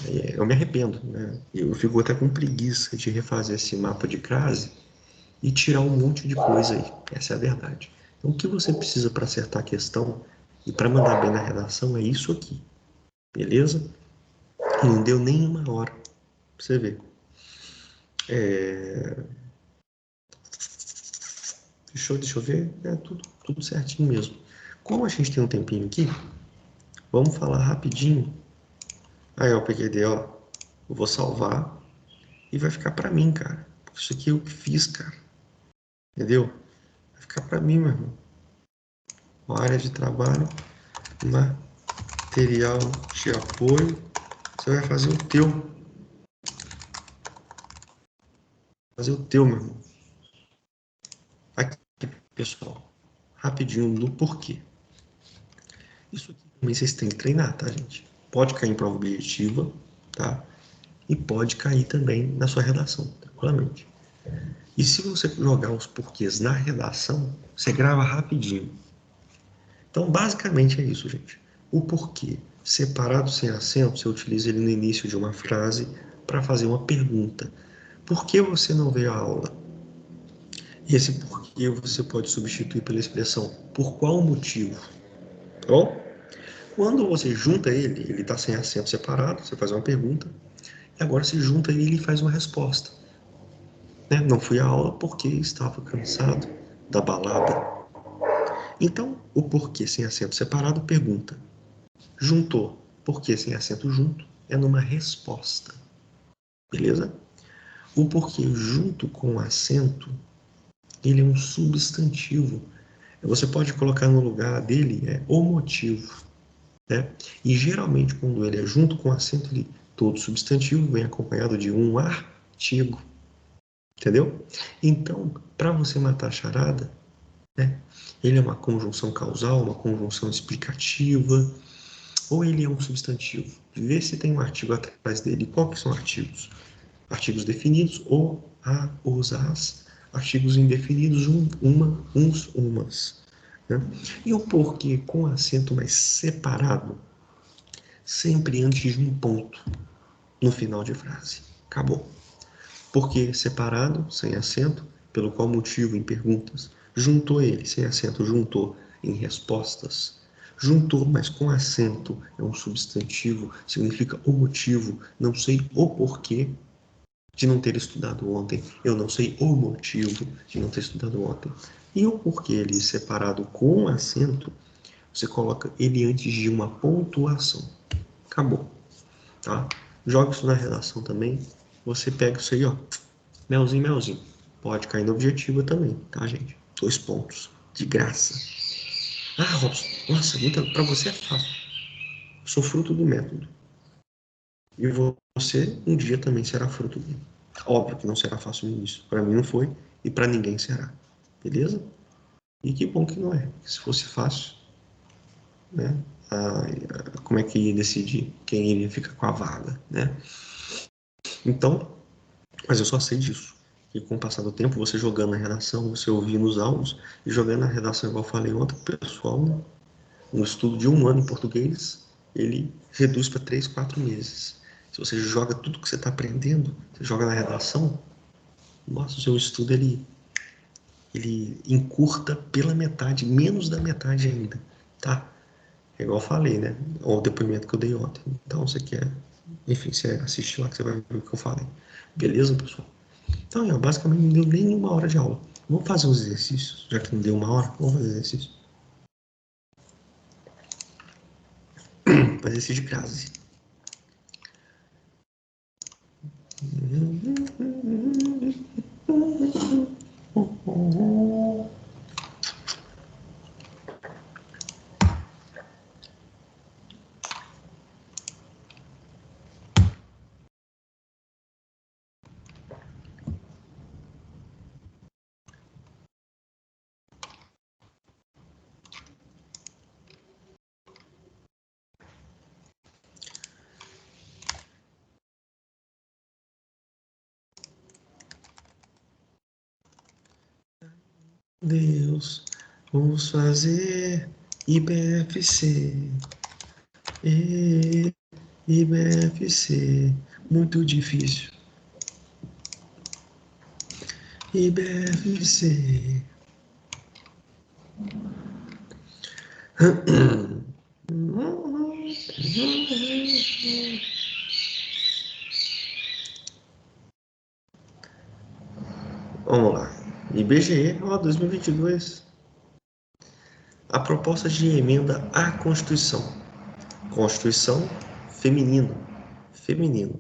Speaker 1: Eu me arrependo, né? Eu fico até com preguiça de refazer esse mapa de crase e tirar um monte de coisa aí. Essa é a verdade. Então, o que você precisa para acertar a questão e para mandar bem na redação é isso aqui. Beleza? Não deu nem 1 hora pra você ver. Deixa eu ver. É tudo certinho mesmo. Como a gente tem um tempinho aqui, vamos falar rapidinho. Aí, ó, PQD, ó. Eu vou salvar e vai ficar para mim, cara. Isso aqui eu que fiz, cara. Entendeu? Vai ficar para mim, meu irmão. A área de trabalho, material de apoio. Você vai fazer o teu. Fazer o teu, meu irmão. Aqui, pessoal. Rapidinho no porquê. Isso aqui também vocês têm que treinar, tá, gente? Pode cair em prova objetiva, tá? E pode cair também na sua redação, tranquilamente. E se você jogar os porquês na redação, você grava rapidinho. Então, basicamente é isso, gente. O porquê separado sem acento, você utiliza ele no início de uma frase para fazer uma pergunta. Por que você não veio à aula? E esse porquê você pode substituir pela expressão por qual motivo? Tá bom? Quando você junta ele está sem acento separado, você faz uma pergunta, e agora você junta ele e ele faz uma resposta. Né? Não fui à aula porque estava cansado da balada. Então, o porquê sem acento separado pergunta. Juntou, porquê sem acento junto, é numa resposta. Beleza? O porquê junto com acento, ele é um substantivo. Você pode colocar no lugar dele o motivo. Né? E geralmente, quando ele é junto com acento, ele, todo substantivo vem acompanhado de um artigo. Entendeu? Então, para você matar a charada, né, ele é uma conjunção causal, uma conjunção explicativa, ou ele é um substantivo. Vê se tem um artigo atrás dele. Qual que são artigos? Artigos definidos, ou, a, os, as. Artigos indefinidos, uma, uns, umas. Né? E o porquê com acento mais separado, sempre antes de um ponto no final de frase. Acabou. Porquê separado, sem acento, pelo qual motivo em perguntas. Juntou ele, sem acento, juntou em respostas. Juntou, mas com acento, é um substantivo, significa o motivo, não sei o porquê de não ter estudado ontem, eu não sei o motivo de não ter estudado ontem. E o porquê ele separado com acento, você coloca ele antes de uma pontuação. Acabou, tá? Joga isso na redação também, você pega isso aí, ó, melzinho, melzinho. Pode cair no objetivo também, tá, gente? 2 pontos, de graça. Ah, Robson, nossa, para você é fácil. Eu sou fruto do método. E você um dia também será fruto dele. Óbvio que não será fácil no início. Para mim não foi e para ninguém será. Beleza? E que bom que não é. Se fosse fácil, né? Como é que ia decidir quem iria ficar com a vaga, né? Então, mas eu só sei disso. E com o passar do tempo, você jogando na redação, você ouvindo os áudios, e jogando na redação, igual eu falei ontem, o pessoal, um estudo de 1 ano em português, ele reduz para 3, 4 meses. Se você joga tudo que você está aprendendo, você joga na redação, nossa, o seu estudo ele encurta pela metade, menos da metade ainda, tá? É igual eu falei, né? O depoimento que eu dei ontem. Então, você quer, enfim, você assiste lá que você vai ver o que eu falei. Beleza, pessoal? Então, basicamente não deu nem 1 hora de aula. Vamos fazer uns exercícios, já que não deu 1 hora, vamos fazer exercício. Exercício de crase. Deus, vamos fazer IBFC. IBFC, muito difícil. IBFC. Vamos lá. IBGE, ó, 2022. A proposta de emenda à Constituição. Constituição, feminino. Feminino.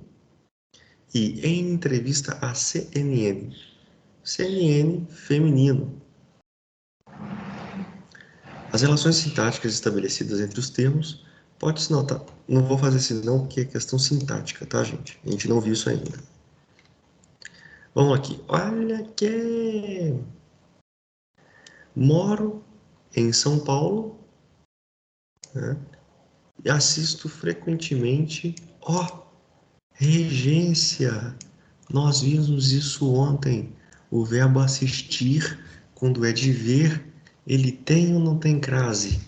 Speaker 1: E em entrevista à CNN, CNN feminino. As relações sintáticas estabelecidas entre os termos pode-se notar. Não vou fazer assim não, porque é questão sintática, tá, gente? A gente não viu isso ainda. Vamos aqui. Olha aqui. Moro em São Paulo, né? E assisto frequentemente. Ó, regência. Nós vimos isso ontem. O verbo assistir, quando é de ver, ele tem ou não tem crase?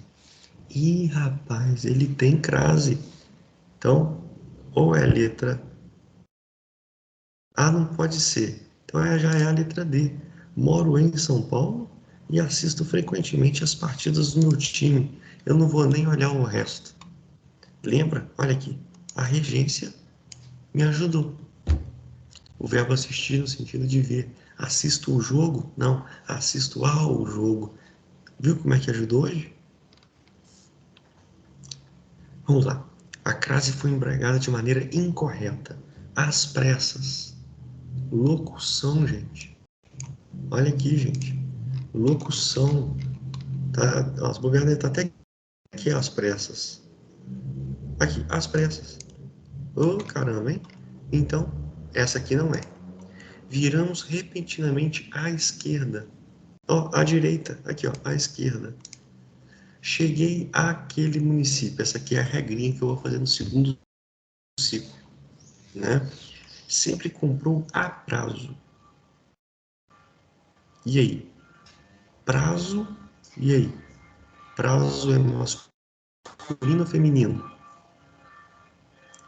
Speaker 1: Ih, rapaz, ele tem crase. Então, ou é a letra A, não pode ser. Então, já é a letra D. Moro em São Paulo e assisto frequentemente as partidas do meu time. Eu não vou nem olhar o resto. Lembra? Olha aqui. A regência me ajudou. O verbo assistir no sentido de ver. Assisto o jogo? Não. Assisto ao jogo. Viu como é que ajudou hoje? Vamos lá. A crase foi empregada de maneira incorreta. Às pressas. Locução, gente. Olha aqui, gente. Locução. Tá, as bobeadas estão até aqui às pressas. Aqui, às pressas. Ô, caramba, hein? Então, essa aqui não é. Viramos repentinamente à esquerda. Ó, à direita. Aqui, ó, à esquerda. Cheguei àquele município. Essa aqui é a regrinha que eu vou fazer no segundo ciclo, né? Sempre comprou a prazo. E aí? Prazo, e aí? Prazo é masculino ou feminino?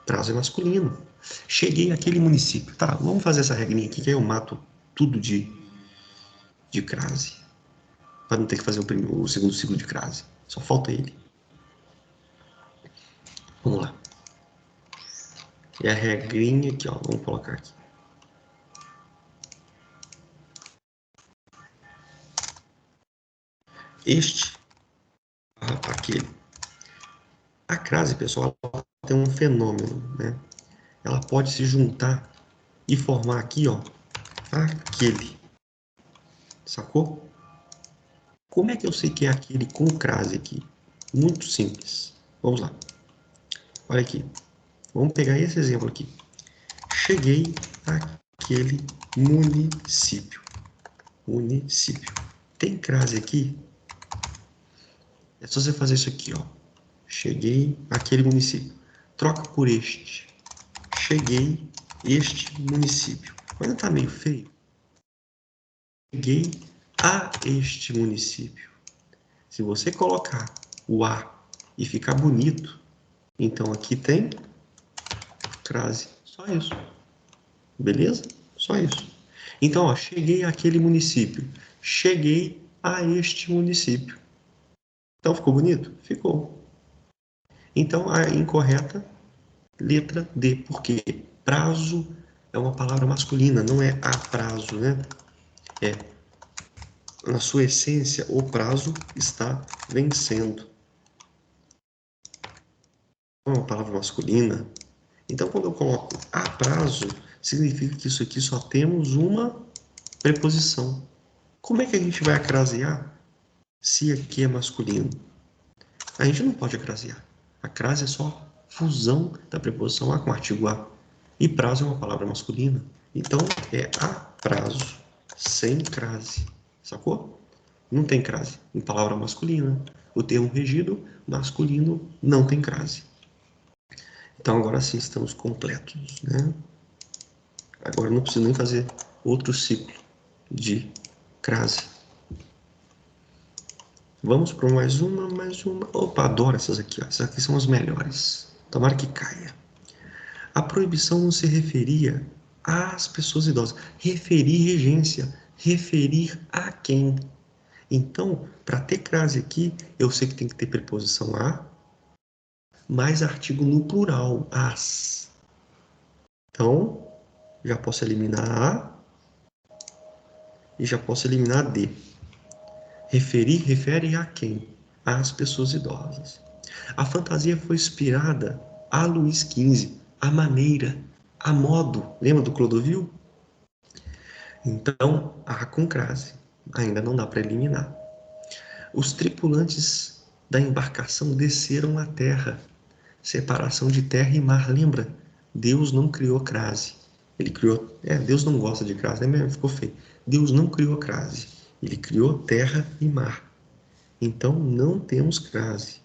Speaker 1: Prazo é masculino. Cheguei àquele município. Tá, vamos fazer essa regrinha aqui que aí eu mato tudo de crase. Para não ter que fazer o segundo ciclo de crase. Só falta ele. Vamos lá. E a regrinha aqui, ó. Vamos colocar aqui. Este, aquele. A crase, pessoal, ela tem um fenômeno, né? Ela pode se juntar e formar aqui, ó, aquele. Sacou? Como é que eu sei que é aquele com crase aqui? Muito simples. Vamos lá. Olha aqui. Vamos pegar esse exemplo aqui. Cheguei àquele município. Município. Tem crase aqui? É só você fazer isso aqui, ó. Cheguei àquele município. Troca por este. Cheguei este município. Mas não tá meio feio? Cheguei a este município. Se você colocar o A e ficar bonito, então aqui tem crase. Só isso. Beleza? Só isso. Então, ó, cheguei àquele município. Cheguei a este município. Então, ficou bonito? Ficou. Então, a incorreta, letra D. Por quê? Prazo é uma palavra masculina, não é a prazo, né? É, na sua essência, o prazo está vencendo. Não é uma palavra masculina. Então, quando eu coloco a prazo, significa que isso aqui só temos uma preposição. Como é que a gente vai acrasear se aqui é masculino? A gente não pode acrasear. A crase é só fusão da preposição a com o artigo a. E prazo é uma palavra masculina. Então, é a prazo, sem crase. Sacou? Não tem crase em palavra masculina. O termo regido, masculino, não tem crase. Então, agora sim estamos completos, né? Agora não preciso nem fazer outro ciclo de crase. Vamos para mais uma, mais uma. Opa, adoro essas aqui, ó. Essas aqui são as melhores. Tomara que caia. A proibição não se referia às pessoas idosas. Referir regência. Referir a quem? Então, para ter crase aqui, eu sei que tem que ter preposição a, mais artigo no plural, as. Então, já posso eliminar a e já posso eliminar D. Referir refere a quem? Às pessoas idosas. A fantasia foi inspirada a Luís XV, a maneira, a modo. Lembra do Clodovil? Então, A com crase. Ainda não dá para eliminar. Os tripulantes da embarcação desceram à terra. Separação de terra e mar, lembra? Deus não criou crase. Ele criou... Deus não gosta de crase, né? Ficou feio. Deus não criou crase. Ele criou terra e mar. Então, não temos crase.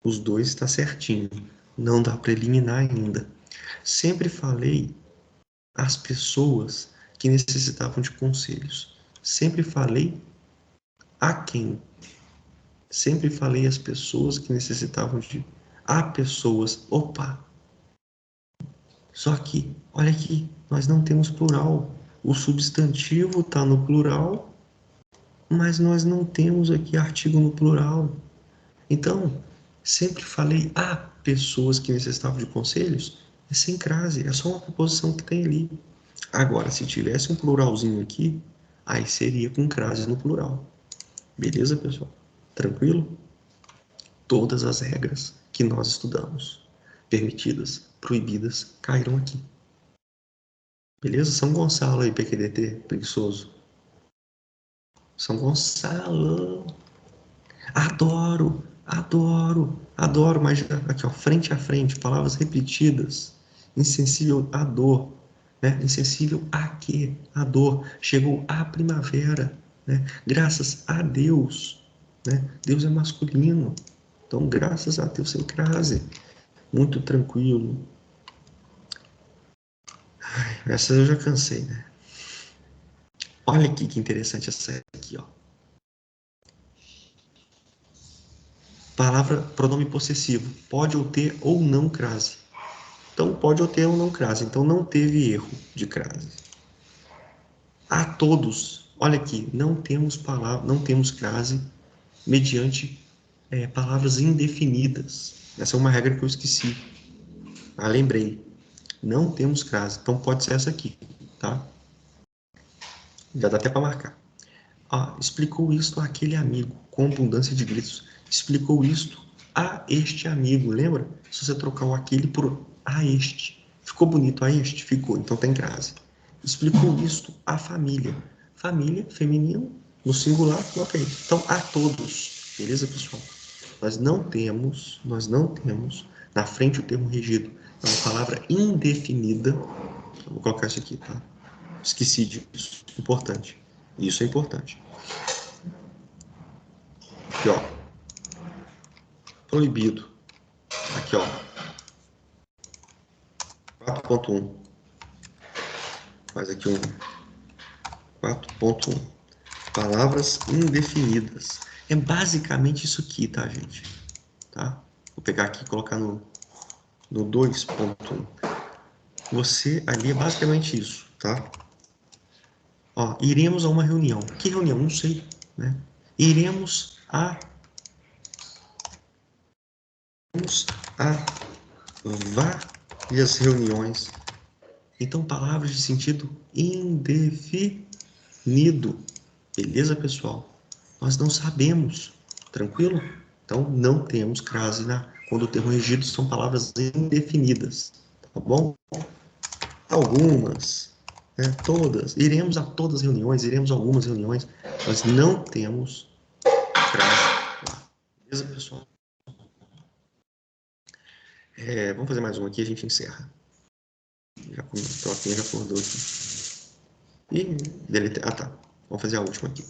Speaker 1: Os dois está certinho. Não dá para eliminar ainda. Sempre falei às pessoas que necessitavam de conselhos. Sempre falei a quem? Sempre falei às pessoas que necessitavam de... Há pessoas... Opa! Só que, olha aqui, nós não temos plural. O substantivo está no plural, mas nós não temos aqui artigo no plural. Então, sempre falei a pessoas que necessitavam de conselhos, é sem crase, é só uma preposição que tem ali. Agora, se tivesse um pluralzinho aqui, aí seria com crase no plural. Beleza, pessoal? Tranquilo? Todas as regras que nós estudamos, permitidas, proibidas, caíram aqui. Beleza? São Gonçalo aí, PQDT, preguiçoso. São Gonçalo. Adoro, adoro, adoro, mas aqui, ó, frente a frente, palavras repetidas. Insensível à dor, né? Insensível a quê? A dor. Chegou a primavera, né? Graças a Deus, né? Deus é masculino. Então, graças a Deus, sem crase. Muito tranquilo. Essa eu já cansei, né? Olha aqui que interessante essa aqui, ó. Palavra, pronome possessivo. Pode ou ter ou não crase. Então, pode ou ter ou não crase. Então, não teve erro de crase. A todos. Olha aqui, não temos palavra, não temos crase mediante palavras indefinidas. Essa é uma regra que eu esqueci. Lembrei. Não temos crase. Então, pode ser essa aqui, tá? Já dá até para marcar. Explicou isto àquele amigo, com abundância de gritos. Explicou isto a este amigo, lembra? Se você trocar o aquele por a este. Ficou bonito a este? Ficou, então tem crase. Explicou isto à família. Família, feminino, no singular, ok. Então, a todos. Beleza, pessoal? Nós não temos na frente o termo regido. É uma palavra indefinida. Eu vou colocar isso aqui, tá? Esqueci disso. Importante. Isso é importante. Aqui, ó. Proibido. Aqui, ó. 4.1. Faz aqui um 4.1. Palavras indefinidas. É basicamente isso aqui, tá, gente? Tá? Vou pegar aqui e colocar no 2.1. Você ali é basicamente isso, tá? Ó, iremos a uma reunião. Que reunião? Não sei, né? Iremos a várias reuniões. Então, palavras de sentido indefinido. Beleza, pessoal? Nós não sabemos. Tranquilo? Então, não temos crase quando o termo regido são palavras indefinidas. Tá bom? Algumas, né? Todas. Iremos a todas as reuniões, iremos a algumas reuniões. Nós não temos crase lá. Beleza, pessoal? Vamos fazer mais uma aqui e a gente encerra. A troquinha já acordou aqui. E deletei. Tá. Vamos fazer a última aqui.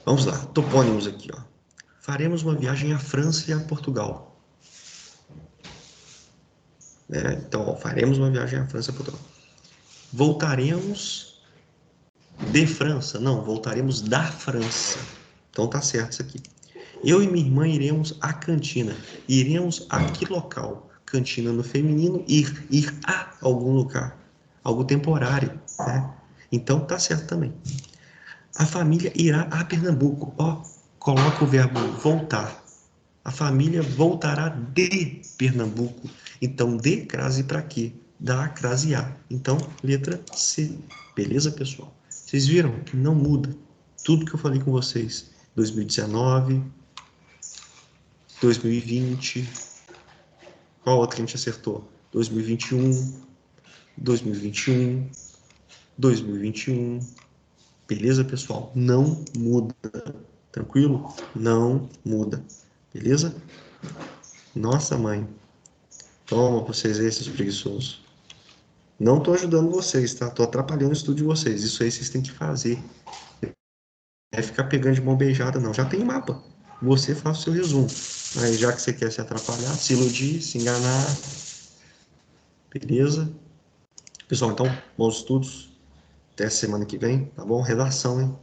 Speaker 1: Vamos lá. Topônimos aqui, ó. Faremos uma viagem à França e a Portugal. Então, ó, faremos uma viagem à França e a Portugal. Voltaremos de França. Não, voltaremos da França. Então tá certo isso aqui. Eu e minha irmã iremos à cantina. Iremos a que local? Cantina no feminino, ir a algum lugar. Algo temporário, né? Então tá certo também. A família irá a Pernambuco. Ó, coloca o verbo voltar. A família voltará de Pernambuco. Então, de crase para quê? Da crase A. Então, letra C. Beleza, pessoal? Vocês viram que não muda tudo que eu falei com vocês. 2019, 2020. Qual outra que a gente acertou? 2021, 2021, 2021. Beleza, pessoal? Não muda. Tranquilo? Não muda. Beleza? Nossa, mãe. Toma pra vocês aí, esses preguiçosos. Não tô ajudando vocês, tá? Tô atrapalhando o estudo de vocês. Isso aí vocês têm que fazer. É ficar pegando de mão beijada, não. Já tem mapa. Você faz o seu resumo. Aí, já que você quer se atrapalhar, se iludir, se enganar. Beleza? Pessoal, então, bons estudos. Até semana que vem, tá bom? Redação, hein?